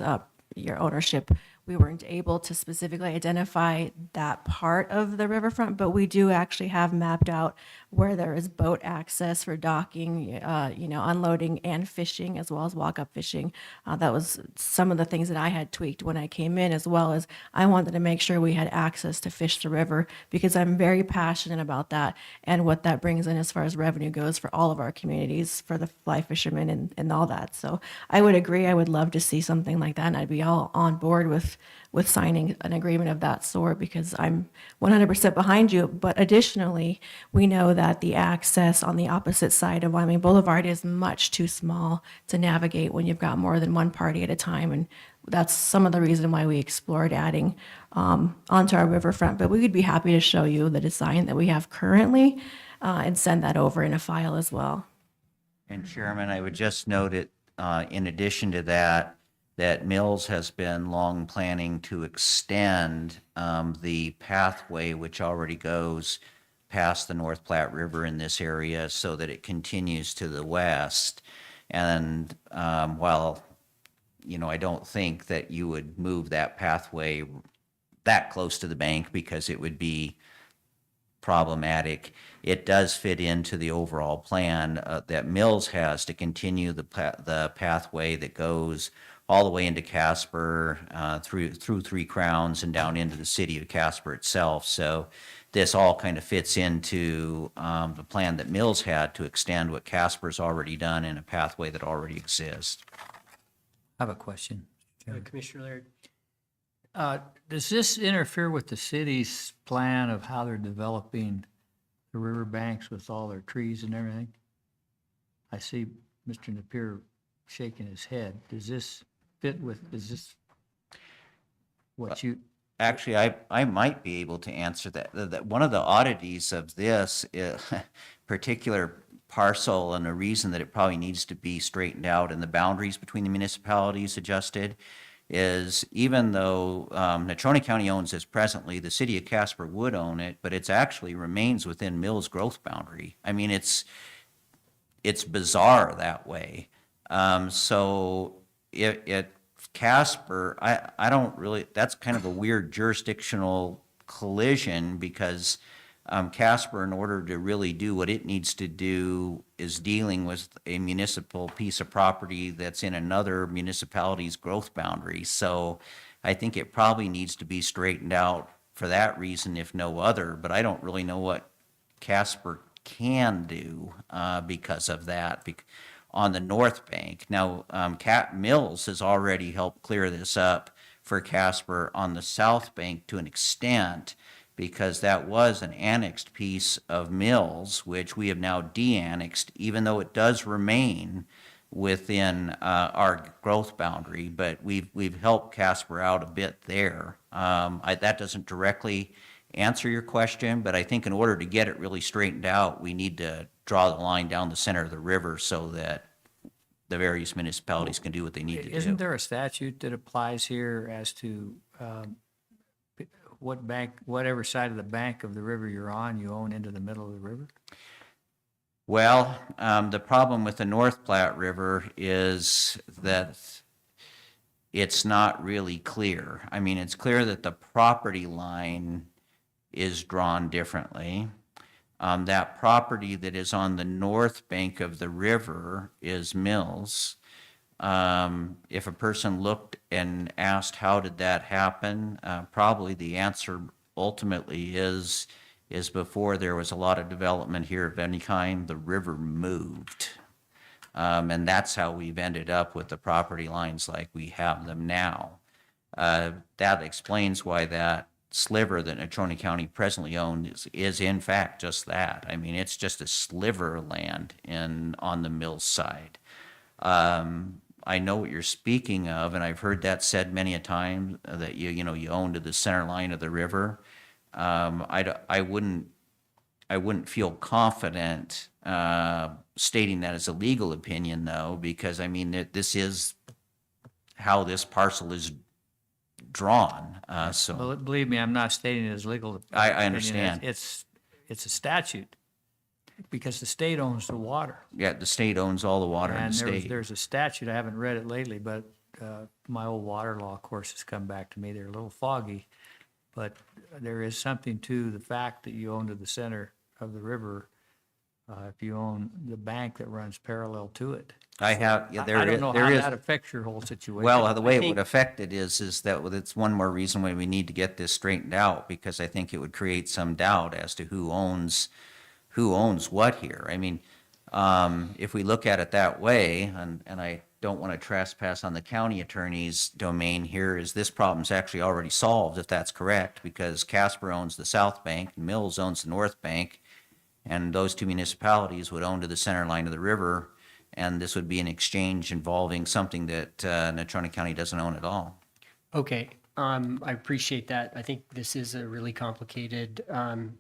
your ownership, we weren't able to specifically identify that part of the riverfront, but we do actually have mapped out where there is boat access for docking, unloading and fishing, as well as walk-up fishing. That was some of the things that I had tweaked when I came in, as well as I wanted to make sure we had access to fish the river, because I'm very passionate about that and what that brings in as far as revenue goes for all of our communities, for the fly fishermen and all that. So I would agree. I would love to see something like that, and I'd be all on board with signing an agreement of that sort, because I'm 100% behind you. But additionally, we know that the access on the opposite side of Wyoming Boulevard is much too small to navigate when you've got more than one party at a time. And that's some of the reason why we explored adding onto our riverfront. But we would be happy to show you the design that we have currently and send that over in a file as well. And Chairman, I would just note it, in addition to that Mills has been long planning to extend the pathway which already goes past the North Platte River in this area so that it continues to the west. And while, I don't think that you would move that pathway that close to the bank because it would be problematic, it does fit into the overall plan that Mills has to continue the pathway that goes all the way into Casper, through Three Crowns and down into the city of Casper itself. So this all kind of fits into the plan that Mills had to extend what Casper's already done in a pathway that already exists. I have a question. Commissioner Laird? Does this interfere with the city's plan of how they're developing the riverbanks with all their trees and everything? I see Mr. Napier shaking his head. Does this fit with, is this what you, Actually, I might be able to answer that. One of the oddities of this particular parcel, and the reason that it probably needs to be straightened out and the boundaries between the municipalities adjusted, is even though Natrona County owns this presently, the city of Casper would own it, but it's actually remains within Mills' growth boundary. I mean, it's bizarre that way. So Casper, I don't really, that's kind of a weird jurisdictional collision, because Casper, in order to really do what it needs to do, is dealing with a municipal piece of property that's in another municipality's growth boundary. So I think it probably needs to be straightened out for that reason, if no other, but I don't really know what Casper can do because of that on the north bank. Now, Mills has already helped clear this up for Casper on the south bank to an extent, because that was an annexed piece of Mills, which we have now de-annexed, even though it does remain within our growth boundary. But we've helped Casper out a bit there. That doesn't directly answer your question, but I think in order to get it really straightened out, we need to draw the line down the center of the river so that the various municipalities can do what they need to do. isn't there a statute that applies here as to what bank, whatever side of the bank of the river you're on, you own into the middle of the river? Well, the problem with the North Platte River is that it's not really clear. I mean, it's clear that the property line is drawn differently. That property that is on the north bank of the river is Mills. If a person looked and asked, how did that happen? Probably the answer ultimately is before there was a lot of development here of any kind, the river moved. And that's how we've ended up with the property lines like we have them now. That explains why that sliver that Natrona County presently owns is in fact just that. I mean, it's just a sliver of land on the Mills side. I know what you're speaking of, and I've heard that said many a time, that you own to the center line of the river. I wouldn't feel confident stating that as a legal opinion, though, because I mean this is how this parcel is drawn. So Well, believe me, I'm not stating it as legal. I opinion. understand. It's a statute, because the state owns the water. Yeah, the state owns all the water in And the state. there's a statute, I haven't read it lately, but my old water law course has come back to me. They're a little foggy, but there is something to the fact that you own to the center of the river if you own the bank that runs parallel to it. I have, yeah, I there don't is, know there how is. that affects your whole situation. Well, the way it think- would affect it is that it's one more reason why we need to get this straightened out, because I think it would create some doubt as to who owns what here. I mean, if we look at it that way, and I don't want to trespass on the county attorney's domain here, is this problem's actually already solved, if that's correct, because Casper owns the south bank, Mills owns the north bank, and those two municipalities would own to the center line of the river, and this would be an exchange involving something that Natrona County doesn't own at all. Okay, I appreciate that. I think this is a really complicated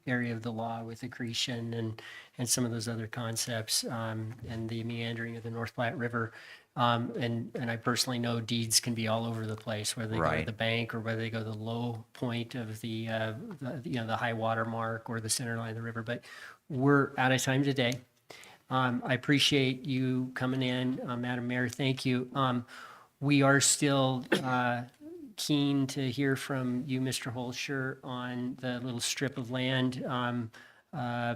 area of the law with accretion and some of those other concepts, and the meandering of the North Platte River. And I personally know deeds can be all over the place, whether they go to Right. the bank or whether they go to the low point of the high water mark or the center line of the river. But we're out of time today. I appreciate you coming in, Madam Mayor. Thank you. We are still keen to hear from you, Mr. Holscher, on the little strip of land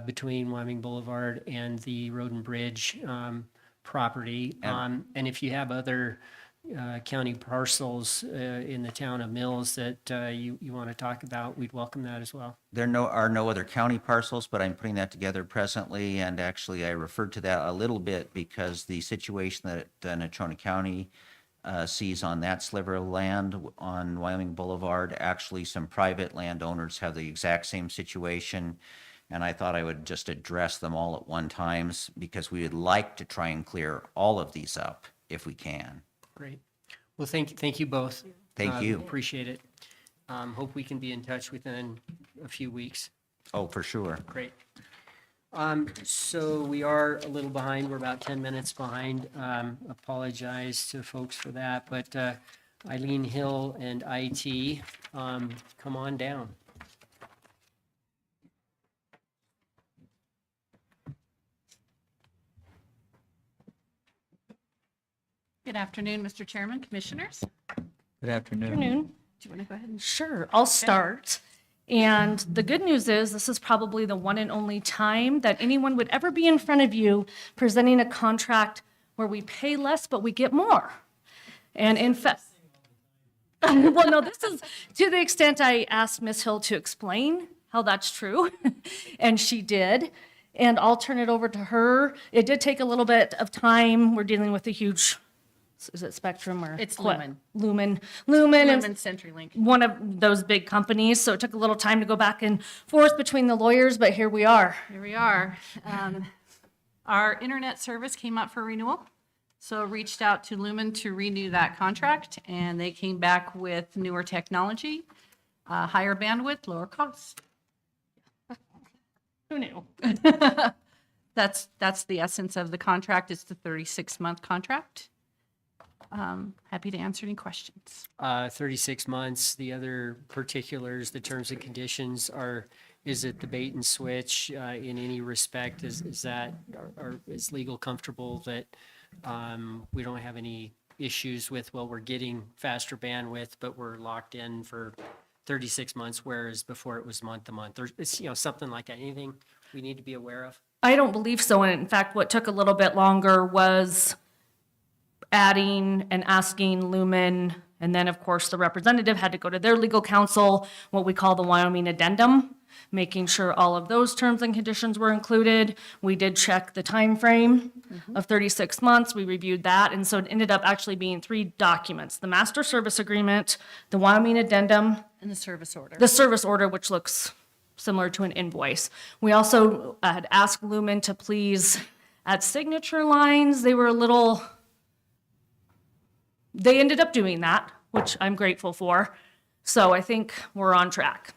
between Wyoming Boulevard and the Road and Bridge property. And if you have other county parcels in the town of Mills that you want to talk about, we'd welcome that as well. There are no other county parcels, but I'm putting that together presently, and actually I referred to that a little bit because the situation that Natrona County sees on that sliver of land on Wyoming Boulevard, actually some private landowners have the exact same situation, and I thought I would just address them all at one time because we would like to try and clear all of these up if we can. Great. Well, thank you both. Thank you. Appreciate it. Hope we can be in touch within a few weeks. Oh, for sure. Great. So we are a little behind. We're about 10 minutes behind. Apologize to folks for that, but Eileen Hill and IT, come on down. Good afternoon, Mr. Chairman, Commissioners. Good afternoon. Afternoon. Do you want to go ahead and? Sure, I'll start. And the good news is this is probably the one and only time that anyone would ever be in front of you presenting a contract where we pay less, but we get more. And in fact, well, no, this is to the extent I asked Ms. Hill to explain how that's true, and she did. And I'll turn it over to her. It did take a little bit of time. We're dealing with a huge, is it Spectrum or? It's what? Lumen. Lumen. and Lumen CenturyLink. one of those big companies, so it took a little time to go back and forth between the lawyers, but here we are. Here we are. Our internet service came up for renewal, so reached out to Lumen to renew that contract, and they came back with newer technology, higher bandwidth, lower cost. Who knew? That's the essence of the contract. It's the 36-month contract. Happy to answer any questions. 36 months. The other particulars, the terms and conditions are, is it the bait and switch in any respect? Is that, is legal comfortable that we don't have any issues with, well, we're getting faster bandwidth, but we're locked in for 36 months, whereas before it was month to month? Or it's, something like that. Anything we need to be aware of? I don't believe so, and in fact, what took a little bit longer was adding and asking Lumen, and then, of course, the representative had to go to their legal counsel, what we call the Wyoming addendum, making sure all of those terms and conditions were included. We did check the time frame of 36 months. We reviewed that, and so it ended up actually being 3 documents: the master service agreement, the Wyoming addendum, And the service order. the service order, which looks similar to an invoice. We also had asked Lumen to please add signature lines. They were a little, they ended up doing that, which I'm grateful for. So I think we're on track.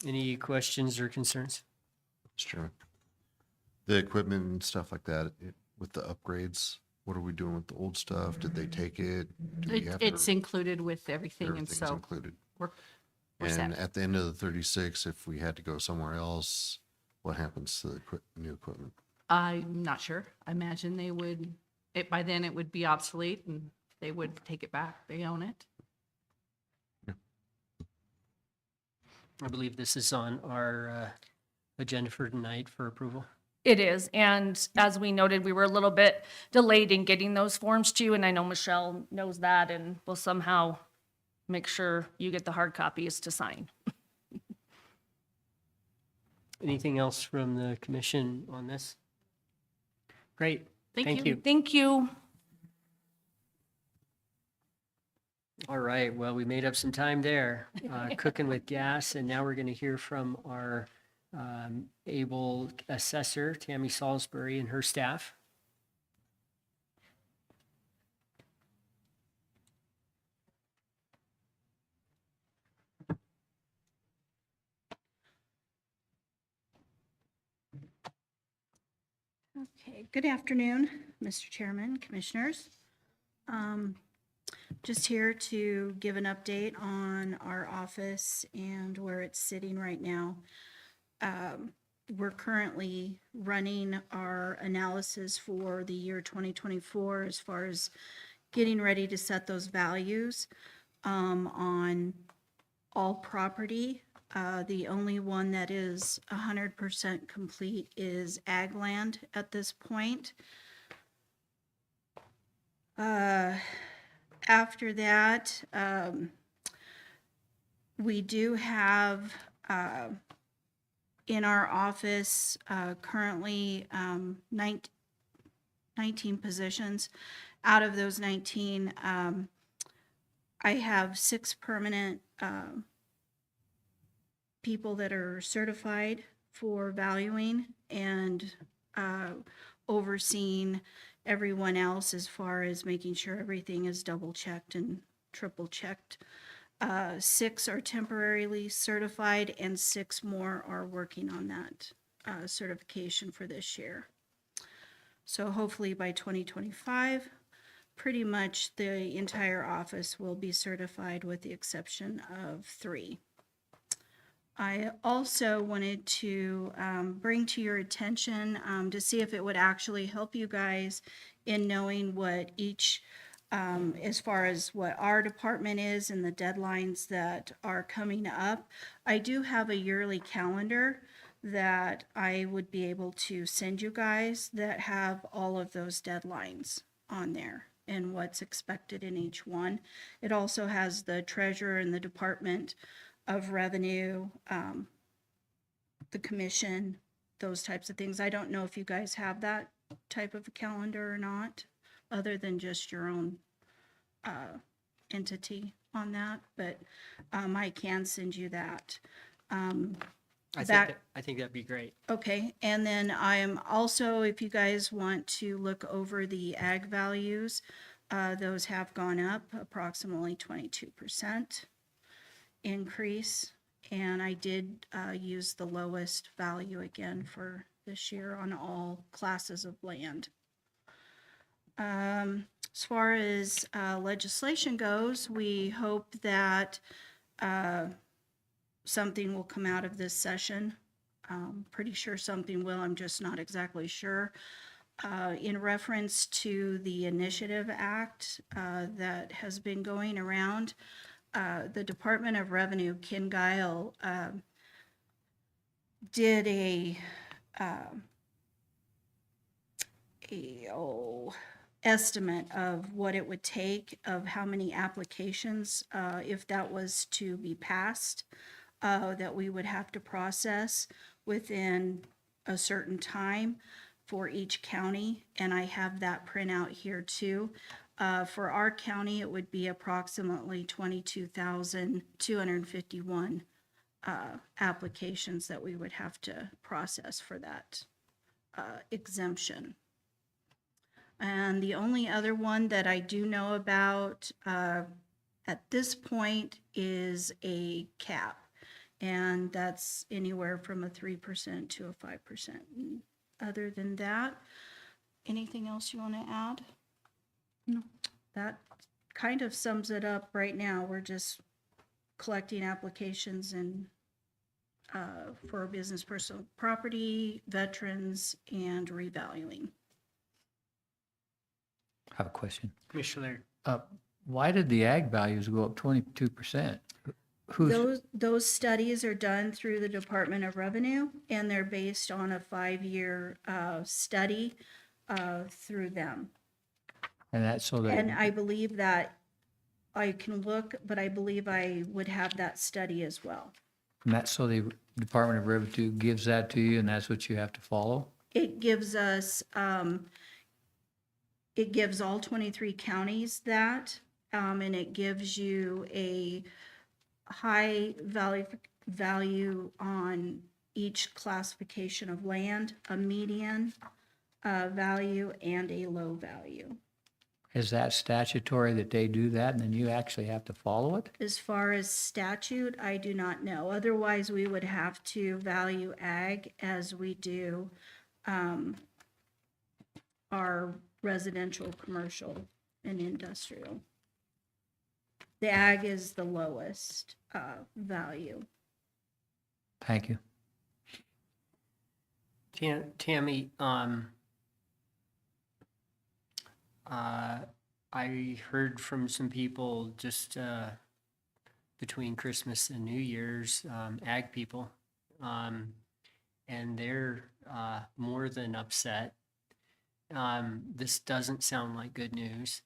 Any questions or concerns? Sure. The equipment and stuff like that, with the upgrades, what are we doing with the old stuff? Did they take it? Do we have to- It's included with everything, and Everything's so included. we're And set. at the end of the 36, if we had to go somewhere else, what happens to the new equipment? I'm not sure. I imagine they would, by then it would be obsolete and they would take it back. They own it. I believe this is on our agenda for tonight for approval. It is, and as we noted, we were a little bit delayed in getting those forms to you, and I know Michelle knows that, and will somehow make sure you get the hard copies to sign. Anything else from the commission on this? Great. Thank you. Thank you. All right, well, we made up some time there, cooking with gas, and now we're going to hear from our able assessor, Tammy Salisbury, and her staff. Okay, good afternoon, Mr. Chairman, Commissioners. Just here to give an update on our office and where it's sitting right now. We're currently running our analysis for the year 2024 as far as getting ready to set those values on all property The only one that is 100% complete is ag land at this point. After that, we do have in our office currently 19 positions. Out of those 19, I have 6 permanent people that are certified for valuing and overseeing everyone else as far as making sure everything is double checked and triple checked. 6 are temporarily certified and 6 more are working on that certification for this year. So hopefully by 2025, pretty much the entire office will be certified with the exception of 3. I also wanted to bring to your attention to see if it would actually help you guys in knowing what each, as far as what our department is and the deadlines that are coming up. I do have a yearly calendar that I would be able to send you guys that have all of those deadlines on there and what's expected in each one. It also has the treasurer and the Department of Revenue, the commission, those types of things. I don't know if you guys have that type of a calendar or not, other than just your own entity on that, but I can send you that. I That- think that'd be great. Okay, and then I am also, if you guys want to look over the ag values, those have gone up approximately 22% increase. And I did use the lowest value again for this year on all classes of land. As far as legislation goes, we hope that something will come out of this session. Pretty sure something will, I'm just not exactly sure. In reference to the Initiative Act that has been going around, the Department of Revenue, Ken Guile, did a estimate of what it would take of how many applications, if that was to be passed, that we would have to process within a certain time for each county. And I have that printout here too. For our county, it would be approximately 22,251 applications that we would have to process for that exemption. And the only other one that I do know about at this point is a cap. And that's anywhere from a 3% to a 5%. Other than that, anything else you want to add? No. That kind of sums it up right now. We're just collecting applications and for business personal property, veterans, and revaluing. I have a question. Commissioner, Why did the ag values go up 22%? Those studies are done through the Department of Revenue, and they're based on a 5-year study through them. And that's so And that, I believe that I can look, but I believe I would have that study as well. and that's so the Department of Revenue gives that to you and that's what you have to follow? It gives us, it gives all 23 counties that, and it gives you a high value on each classification of land, a median value, and a low value. Is that statutory that they do that and then you actually have to follow it? As far as statute, I do not know. Otherwise, we would have to value ag as we do our residential, commercial, and industrial. The ag is the lowest value. Thank you. Tammy, I heard from some people just the between Christmas and New Year's, ag people. And they're more than upset. This doesn't sound like good news.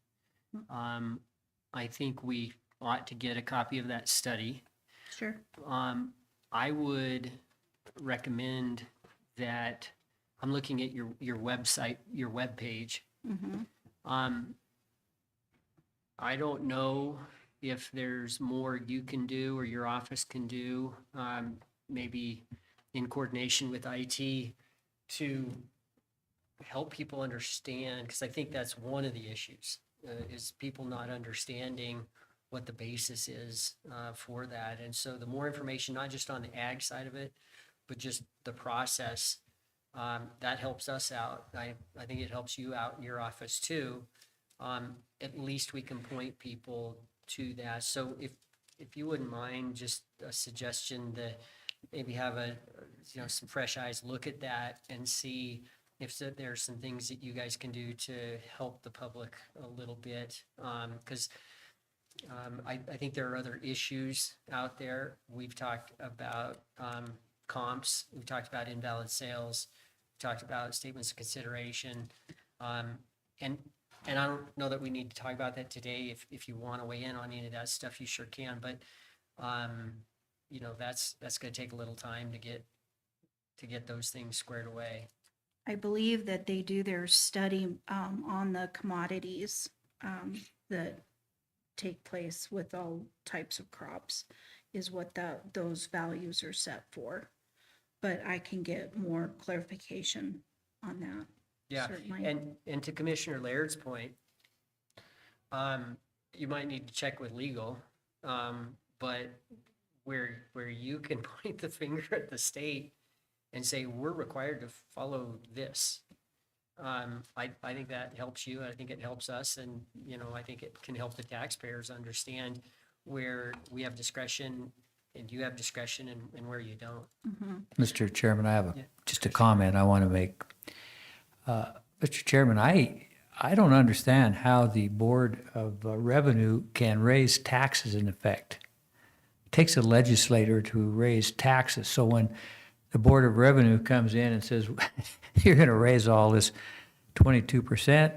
I think we ought to get a copy of that study. Sure. I would recommend that, I'm looking at your website, your webpage. I don't know if there's more you can do or your office can do, maybe in coordination with IT to help people understand, because I think that's one of the issues, is people not understanding what the basis is for that. And so the more information, not just on the ag side of it, but just the process, that helps us out. I think it helps you out in your office too. At least we can point people to that. So if you wouldn't mind, just a suggestion that maybe have some fresh eyes look at that and see if there's some things that you guys can do to help the public a little bit. Because I think there are other issues out there. We've talked about comps, we've talked about invalid sales, we've talked about statements of consideration. And I don't know that we need to talk about that today. If you want to weigh in on any of that stuff, you sure can. But that's going to take a little time to get those things squared away. I believe that they do their study on the commodities that take place with all types of crops is what those values are set for. But I can get more clarification on that. Yeah, Certainly. and to Commissioner Laird's point, you might need to check with legal, but where you can point the finger at the state and say, we're required to follow this. I think that helps you. I think it helps us, and I think it can help the taxpayers understand where we have discretion and you have discretion and where you don't. Mr. Chairman, I have just a comment I want to make. Mr. Chairman, I don't understand how the Board of Revenue can raise taxes in effect. It takes a legislator to raise taxes. So when the Board of Revenue comes in and says, you're going to raise all this 22%,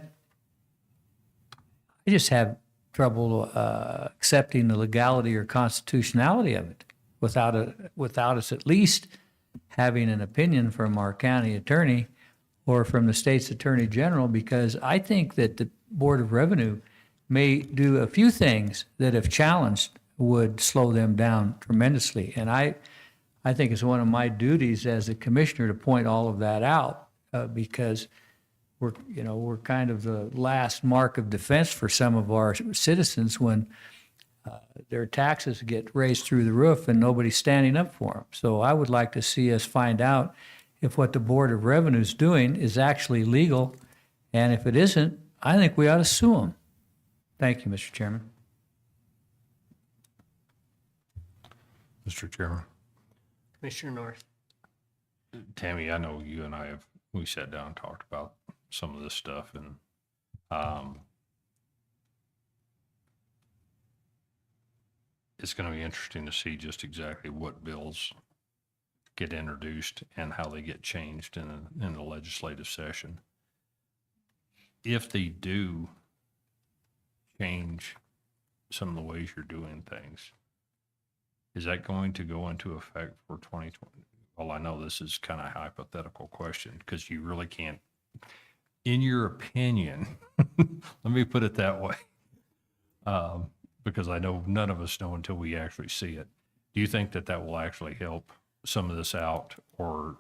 I just have trouble accepting the legality or constitutionality of it without us at least having an opinion from our county attorney or from the state's attorney general, because I think that the Board of Revenue may do a few things that, if challenged, would slow them down tremendously. And I think it's one of my duties as a commissioner to point all of that out, because we're kind of the last mark of defense for some of our citizens when their taxes get raised through the roof and nobody's standing up for them. So I would like to see us find out if what the Board of Revenue is doing is actually legal, and if it isn't, I think we ought to sue them. Thank you, Mr. Chairman. Mr. Chairman. Commissioner North. Tammy, I know you and we sat down and talked about some of this stuff, and it's going to be interesting to see just exactly what bills get introduced and how they get changed in the legislative session. If they do change some of the ways you're doing things, is that going to go into effect for 2020? Well, I know this is kind of a hypothetical question because you really can't, in your opinion, let me put it that way, because I know none of us know until we actually see it. Do you think that will actually help some of this out, or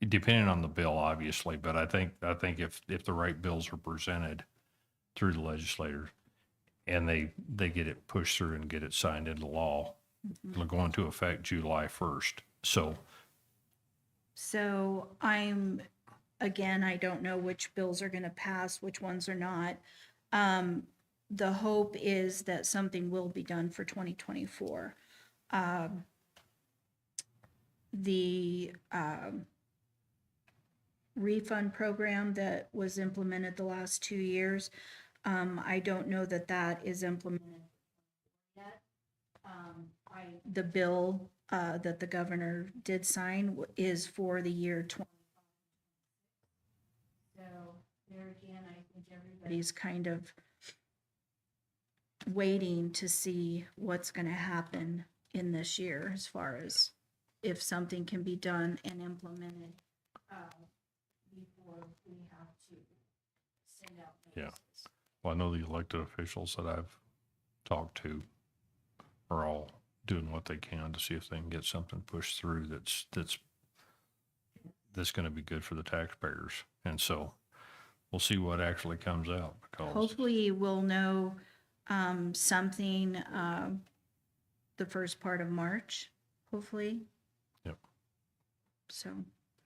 depending on the bill, obviously, but I think if the right bills are presented through the legislature and they get it pushed through and get it signed into law, it'll go into effect July 1st. So I don't know which bills are going to pass, which ones are not. The hope is that something will be done for 2024. The refund program that was implemented the last 2 years, I don't know that is implemented yet. the bill that the governor did sign is for the year 20. So there again, I think everybody's kind of waiting to see what's going to happen in this year as far as if something can be done and implemented before we have to send out Yeah. notices. Well, I know the elected officials that I've talked to are all doing what they can to see if they can get something pushed through that's going to be good for the taxpayers. And so we'll see what actually comes out because Hopefully we'll know something the first part of March, hopefully. Yep. So,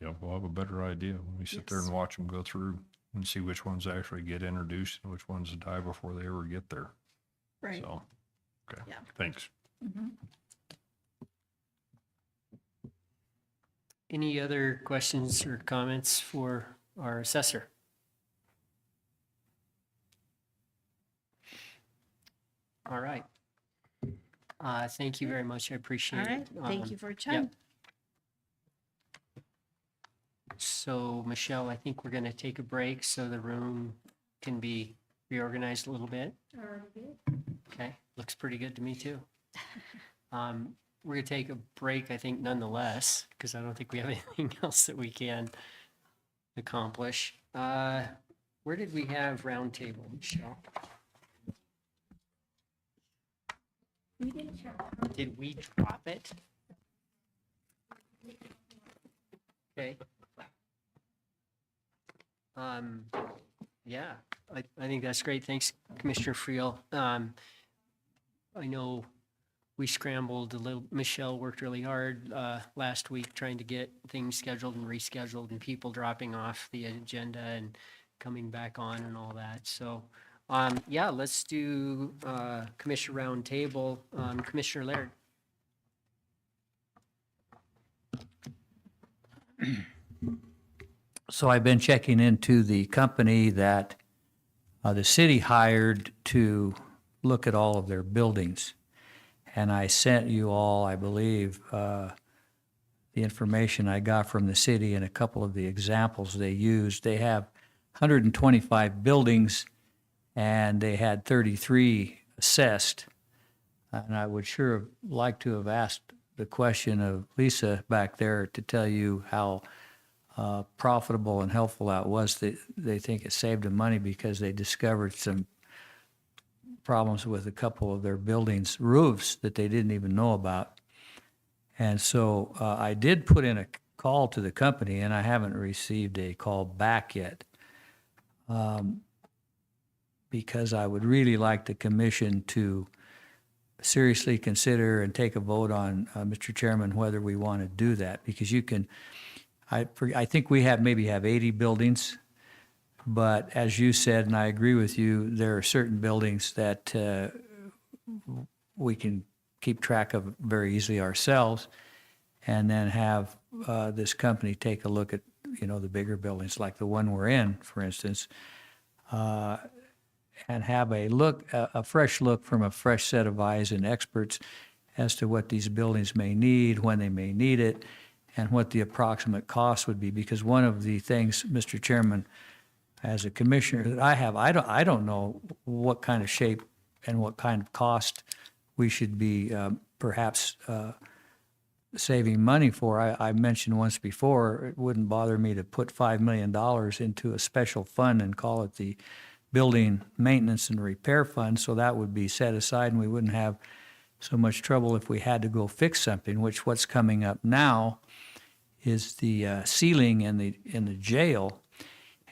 yeah, we'll have a better idea when we sit there and Yes. watch them go through and see which ones actually get introduced and which ones die before they ever get there. right. So, okay. Yeah. Thanks. Mhm. Any other questions or comments for our assessor? All right. Thank you very much. I appreciate All it. right, thank you for your yep. time. So Michelle, I think we're going to take a break so the room can be reorganized a little bit. Okay, looks pretty good to me too. We're going to take a break, I think, nonetheless, because I don't think we have anything else that we can accomplish. Where did we have roundtable, Michelle? Did we drop it? Okay. Yeah, I think that's great. Thanks, Commissioner Friel. I know we scrambled a little, Michelle worked really hard last week trying to get things scheduled and rescheduled and people dropping off the agenda and coming back on and all that. So, yeah, let's do Commissioner Roundtable. Commissioner Laird. So I've been checking into the company that the city hired to look at all of their buildings. And I sent you all, I believe, the information I got from the city and a couple of the examples they used. They have 125 buildings and they had 33 assessed. And I would sure have liked to have asked the question of Lisa back there to tell you how profitable and helpful that was. They think it saved them money because they discovered some problems with a couple of their buildings' roofs that they didn't even know about. And so I did put in a call to the company, and I haven't received a call back yet, because I would really like the commission to seriously consider and take a vote on, Mr. Chairman, whether we want to do that, because you can, I think we maybe have 80 buildings, but as you said, and I agree with you, there are certain buildings that we can keep track of very easily ourselves, and then have this company take a look at, the bigger buildings, like the one we're in, for instance, and have a fresh look from a fresh set of eyes and experts as to what these buildings may need, when they may need it, and what the approximate cost would be. Because one of the things, Mr. Chairman, as a commissioner that I have, I don't know what kind of shape and what kind of cost we should be perhaps saving money for. I mentioned once before, it wouldn't bother me to put $5 million into a special fund and call it the Building Maintenance and Repair Fund, so that would be set aside and we wouldn't have so much trouble if we had to go fix something, which what's coming up now is the ceiling in the jail.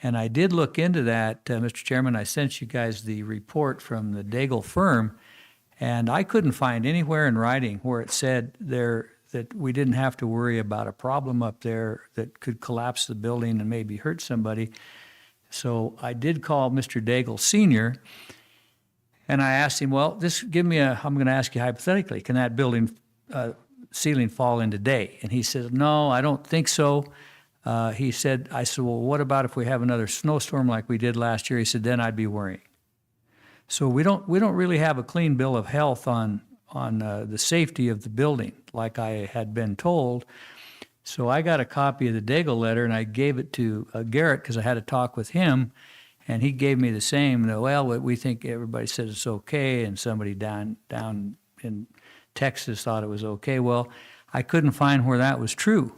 And I did look into that, Mr. Chairman. I sent you guys the report from the Daigle firm, and I couldn't find anywhere in writing where it said there that we didn't have to worry about a problem up there that could collapse the building and maybe hurt somebody. So I did call Mr. Daigle Sr., and I asked him, well, I'm going to ask you hypothetically, can that building ceiling fall in today? And he said, no, I don't think so. I said, well, what about if we have another snowstorm like we did last year? He said, then I'd be worrying. So we don't really have a clean bill of health on the safety of the building, like I had been told. So I got a copy of the Daigle letter and I gave it to Garrett because I had a talk with him, and he gave me the same. Well, we think everybody says it's okay, and somebody down in Texas thought it was okay. Well, I couldn't find where that was true.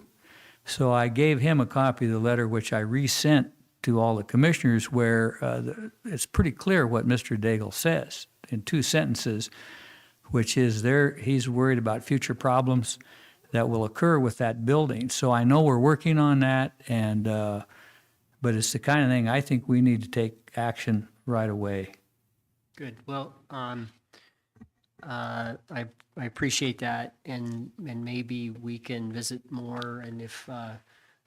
So I gave him a copy of the letter, which I resent to all the commissioners, where it's pretty clear what Mr. Daigle says in 2 sentences, which is he's worried about future problems that will occur with that building. So I know we're working on that, and but it's the kind of thing I think we need to take action right away. Good. Well, I appreciate that, and maybe we can visit more, and if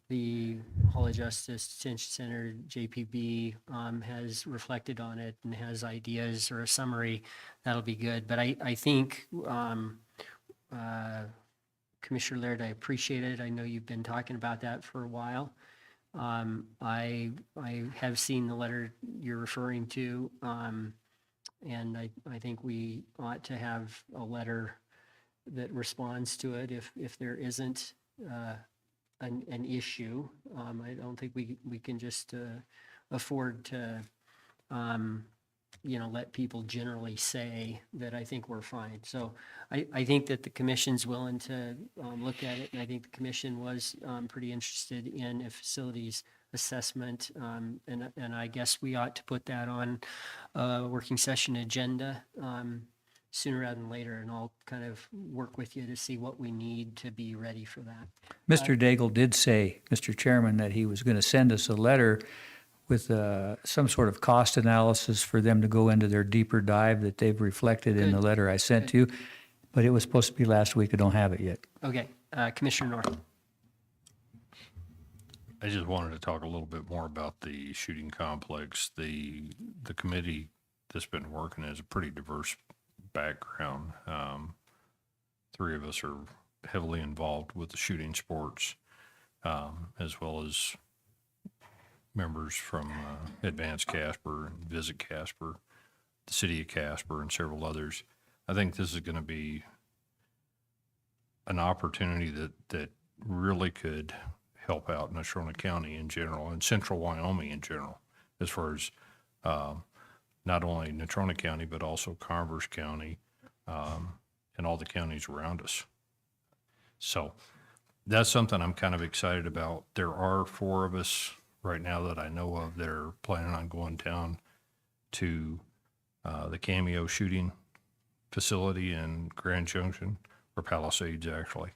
the Hall of Justice Detention Center, JPB, has reflected on it and has ideas or a summary, that'll be good. But I think, Commissioner Laird, I appreciate it. I know you've been talking about that for a while. I have seen the letter you're referring to, and I think we ought to have a letter that responds to it if there isn't an issue. I don't think we can just afford to, let people generally say that I think we're fine. So I think that the commission's willing to look at it, and I think the commission was pretty interested in a facilities assessment, and I guess we ought to put that on a working session agenda sooner rather than later, and I'll kind of work with you to see what we need to be ready for that. Mr. Daigle did say, Mr. Chairman, that he was going to send us a letter with some sort of cost analysis for them to go into their deeper dive that they've reflected in the letter I sent to you, but it was supposed to be last week. I don't have it yet. Okay, Commissioner North. I just wanted to talk a little bit more about the shooting complex. The committee that's been working is a pretty diverse background. 3 of us are heavily involved with the shooting sports, as well as members from Advance Casper and Visit Casper, the City of Casper, and several others. I think this is going to be an opportunity that really could help out Natrona County in general and central Wyoming in general, as far as not only Natrona County, but also Converse County, and all the counties around us. So that's something I'm kind of excited about. There are 4 of us right now that I know of that are planning on going down to the Cameo shooting facility in Grand Junction, or Palisades actually,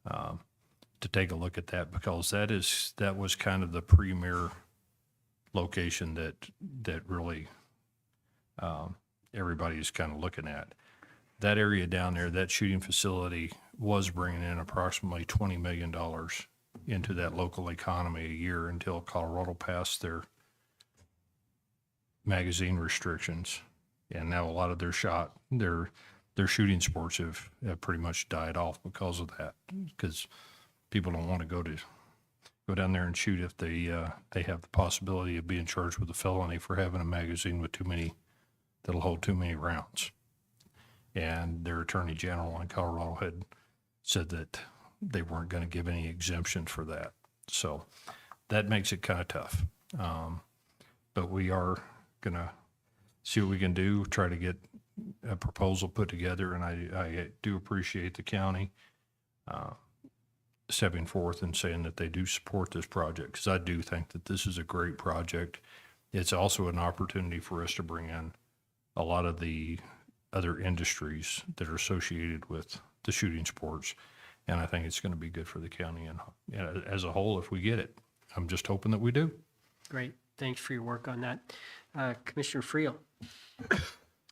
to take a look at that, because that was kind of the premier location that really everybody's kind of looking at. That area down there, that shooting facility was bringing in approximately $20 million into that local economy a year until Colorado passed their magazine restrictions. And now a lot of their shooting sports have pretty much died off because of that, because people don't want to go down there and shoot if they have the possibility of being charged with a felony for having a magazine with that'll hold too many rounds. And their attorney general in Colorado had said that they weren't going to give any exemption for that. So that makes it kind of tough. But we are going to see what we can do, try to get a proposal put together. And I do appreciate the county stepping forth and saying that they do support this project, because I do think that this is a great project. It's also an opportunity for us to bring in a lot of the other industries that are associated with the shooting sports. And I think it's going to be good for the county and as a whole if we get it. I'm just hoping that we do. Great. Thanks for your work on that. Commissioner Friel.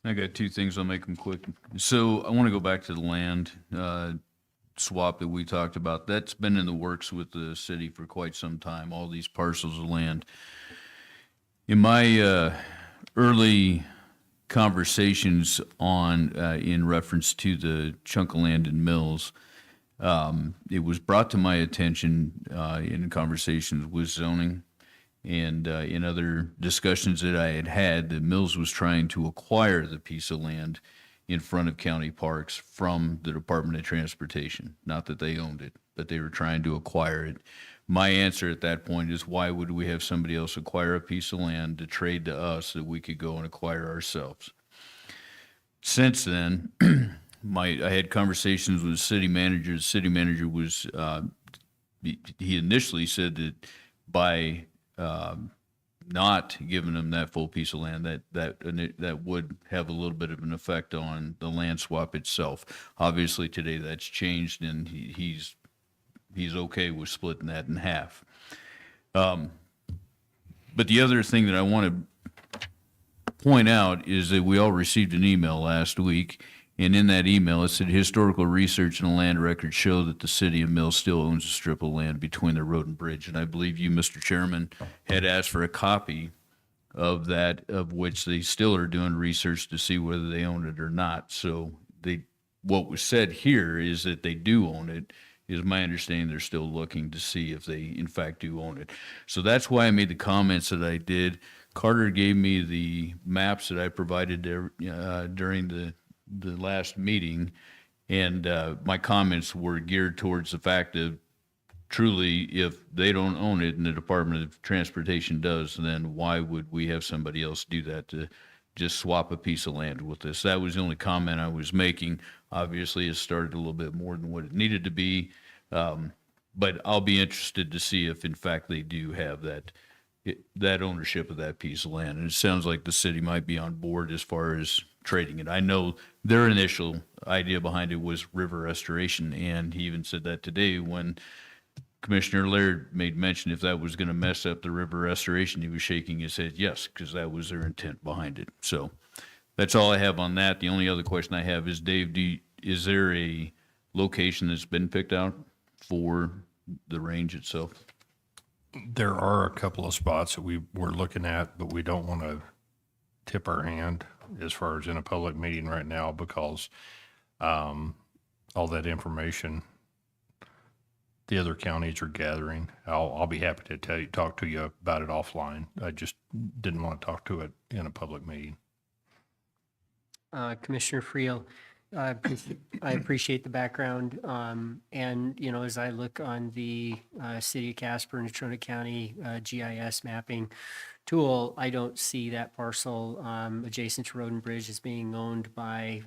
I got 2 things. I'll make them quick. So I want to go back to the land swap that we talked about. That's been in the works with the city for quite some time, all these parcels of land. In my early conversations in reference to the chunk of land in Mills, it was brought to my attention in conversations with zoning and in other discussions that I had that Mills was trying to acquire the piece of land in front of county parks from the Department of Transportation. Not that they owned it, but they were trying to acquire it. My answer at that point is, why would we have somebody else acquire a piece of land to trade to us that we could go and acquire ourselves? Since then, I had conversations with the city manager. The city manager was, he initially said that by not giving them that full piece of land, that would have a little bit of an effect on the land swap itself. Obviously, today that's changed, and he's okay with splitting that in half. But the other thing that I want to point out is that we all received an email last week, and in that email, it said historical research and land records show that the city of Mills still owns a strip of land between the road and bridge. And I believe you, Mr. Chairman, had asked for a copy of that, of which they still are doing research to see whether they own it or not. So what was said here is that they do own it. Is my understanding they're still looking to see if they in fact do own it. So that's why I made the comments that I did. Carter gave me the maps that I provided there, during the last meeting, and my comments were geared towards the fact that truly, if they don't own it and the Department of Transportation does, then why would we have somebody else do that to just swap a piece of land with us? That was the only comment I was making. Obviously, it started a little bit more than what it needed to be, but I'll be interested to see if in fact they do have that ownership of that piece of land. And it sounds like the city might be on board as far as trading it. I know their initial idea behind it was river restoration, and he even said that today when Commissioner Laird made mention if that was going to mess up the river restoration, he was shaking his head yes, because that was their intent behind it. So that's all I have on that. The only other question I have is, Dave, is there a location that's been picked out for the range itself? There are a couple of spots that we're looking at, but we don't want to tip our hand as far as in a public meeting right now, because all that information the other counties are gathering. I'll be happy to talk to you about it offline. I just didn't want to talk to it in a public meeting. Commissioner Friel, I appreciate the background. And, you know, as I look on the City of Casper, Natrona County GIS mapping tool, I don't see that parcel adjacent to Road and Bridge as being owned by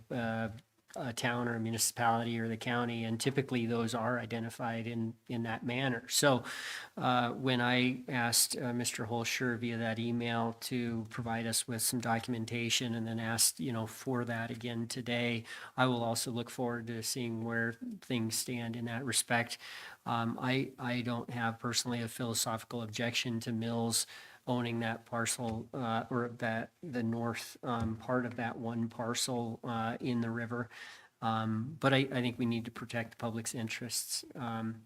a town or a municipality or the county, and typically those are identified in that manner. So when I asked Mr. Holscher via that email to provide us with some documentation, and then asked, you know, for that again today, I will also look forward to seeing where things stand in that respect. I don't have personally a philosophical objection to Mills owning that parcel or the north part of that one parcel in the river. But I think we need to protect the public's interests.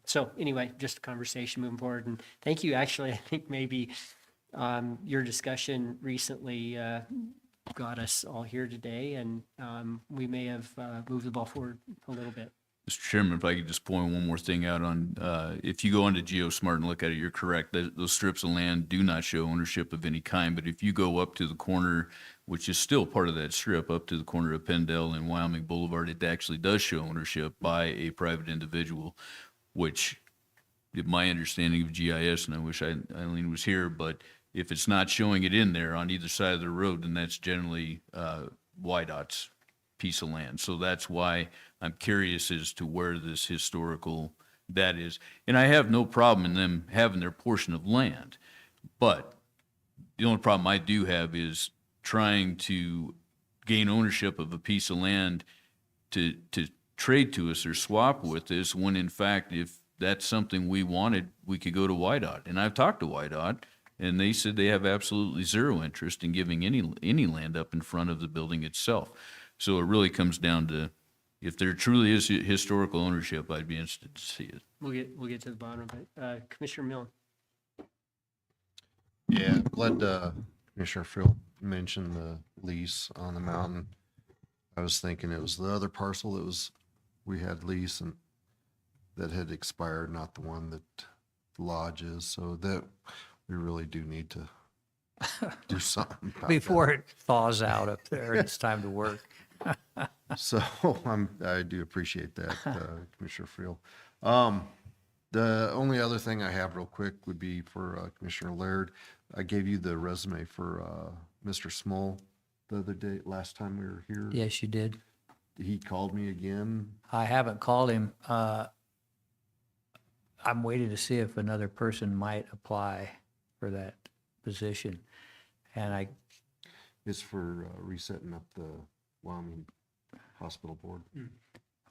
So anyway, just a conversation moving forward. And thank you. Actually, I think maybe your discussion recently got us all here today, and we may have moved the ball forward a little bit. Mr. Chairman, if I could just point one more thing out on, if you go onto GeoSmart and look at it, you're correct. Those strips of land do not show ownership of any kind. But if you go up to the corner, which is still part of that strip, up to the corner of Pendle and Wyoming Boulevard, it actually does show ownership by a private individual, which, my understanding of GIS, and I wish Eileen was here, but if it's not showing it in there on either side of the road, then that's generally YDOT's piece of land. So that's why I'm curious as to where this historical that is. And I have no problem in them having their portion of land. But the only problem I do have is trying to gain ownership of a piece of land to trade to us or swap with us, when in fact, if that's something we wanted, we could go to YDOT. And I've talked to YDOT, and they said they have absolutely zero interest in giving any land up in front of the building itself. So it really comes down to, if there truly is historical ownership, I'd be interested to see it. We'll get to the bottom of it. Commissioner Millen. Yeah, I'm glad Commissioner Friel mentioned the lease on the mountain. I was thinking it was the other parcel that we had lease and that had expired, not the one that the lodge is. So that we really do need to do something about Before that. it thaws out up there, it's time to work. So I do appreciate that, Commissioner Friel. The only other thing I have real quick would be for Commissioner Laird. I gave you the resume for Mr. Small the other day, last time we were here. Yes, you did. He called me again. I haven't called him. I'm waiting to see if another person might apply for that position. And It's for resetting up the Wyoming Hospital Board.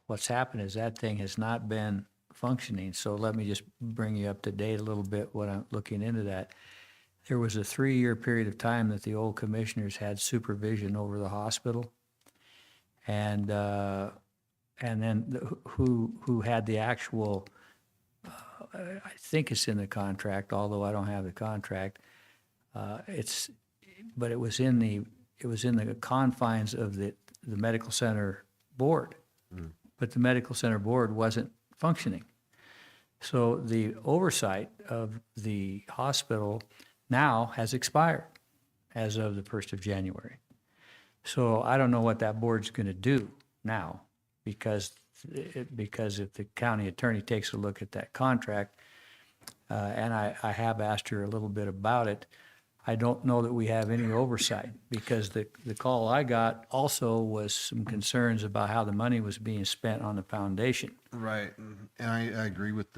what's happened is that thing has not been functioning. So let me just bring you up to date a little bit when I'm looking into that. There was a 3-year period of time that the old commissioners had supervision over the hospital. And then who had the actual, I think it's in the contract, although I don't have the contract. But it was in the confines of the medical center board. But the medical center board wasn't functioning. So the oversight of the hospital now has expired as of the 1st of January. So I don't know what that board's going to do now, because if the county attorney takes a look at that contract, and I have asked her a little bit about it, I don't know that we have any oversight, because the call I got also was some concerns about how the money was being spent on the foundation. Right, and I agree with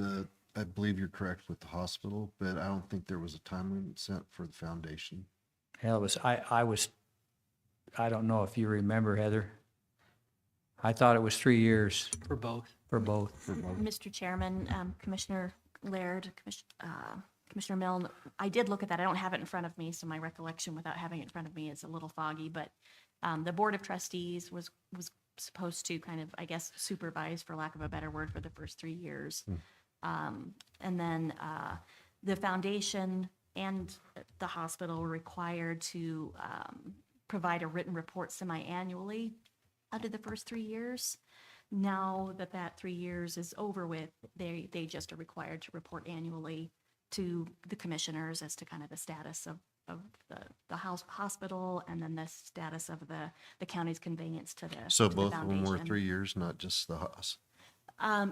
I believe you're correct with the hospital, but I don't think there was a time limit set for the foundation. Hell, I don't know if you remember, Heather. I thought it was 3 years For both. for both. Mr. Chairman, Commissioner Laird, Commissioner Milne, I did look at that. I don't have it in front of me, so my recollection without having it in front of me is a little foggy, but the Board of Trustees was supposed to kind of, I guess, supervise, for lack of a better word, for the first 3 years. And then the foundation and the hospital were required to provide a written report semi-annually under the first 3 years. Now that 3 years is over with, they just are required to report annually to the commissioners as to kind of the status of the hospital, and then the status of the county's conveyance to the So to the both of them were foundation. 3 years, not just the house.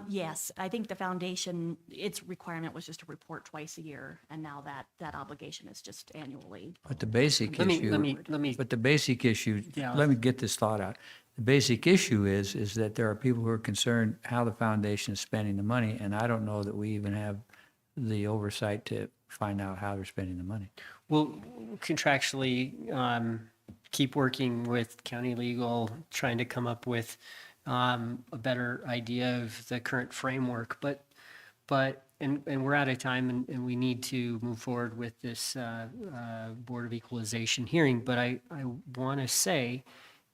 Yes, I think the foundation, its requirement was just to report twice a year, and now that obligation is just annually. But the basic Let me, issue. let me, But the basic issue, Yeah. let me get this thought out. The basic issue is that there are people who are concerned how the foundation is spending the money, and I don't know that we even have the oversight to find out how they're spending the money. we'll contractually keep working with county legal, trying to come up with a better idea of the current framework. And we're out of time, and we need to move forward with this Board of Equalization hearing. But I want to say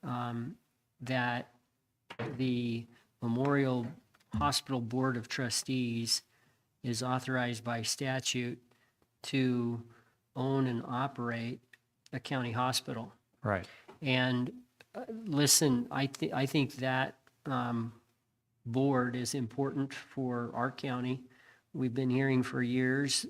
that the Memorial Hospital Board of Trustees is authorized by statute to own and operate a county hospital. Right. And listen, I think that board is important for our county. We've been hearing for years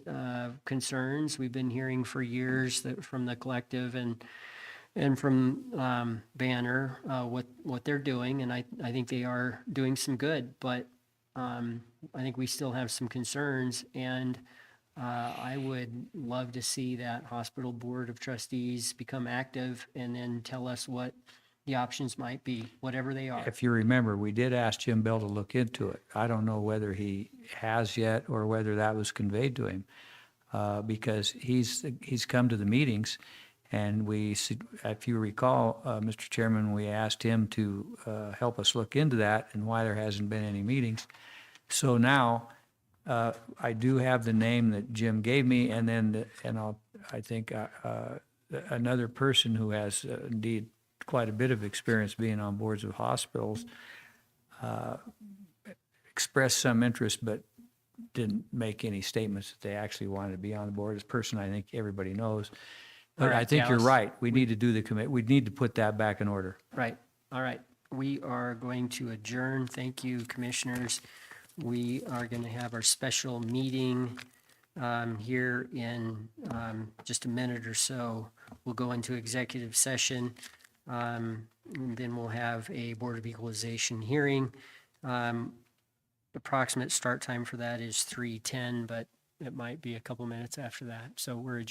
concerns. We've been hearing for years that from the collective and from Banner what they're doing, and I think they are doing some good. But I think we still have some concerns, and I would love to see that hospital board of trustees become active and then tell us what the options might be, whatever they are. If you remember, we did ask Jim Bell to look into it. I don't know whether he has yet or whether that was conveyed to him, because he's come to the meetings, and if you recall, Mr. Chairman, we asked him to help us look into that and why there hasn't been any meetings. So now, I do have the name that Jim gave me, and then, I think another person who has indeed quite a bit of experience being on boards of hospitals expressed some interest, but didn't make any statements that they actually wanted to be on the board. This person, I think everybody knows. But All right, I think you're Dallas. right. We need to do we need to put that back in order. Right, all right. We are going to adjourn. Thank you, commissioners. We are going to have our special meeting here in just a minute or so. We'll go into executive session. And then we'll have a Board of Equalization hearing. Approximate start time for that is 3:10, but it might be a couple minutes after that. So we're adjourned.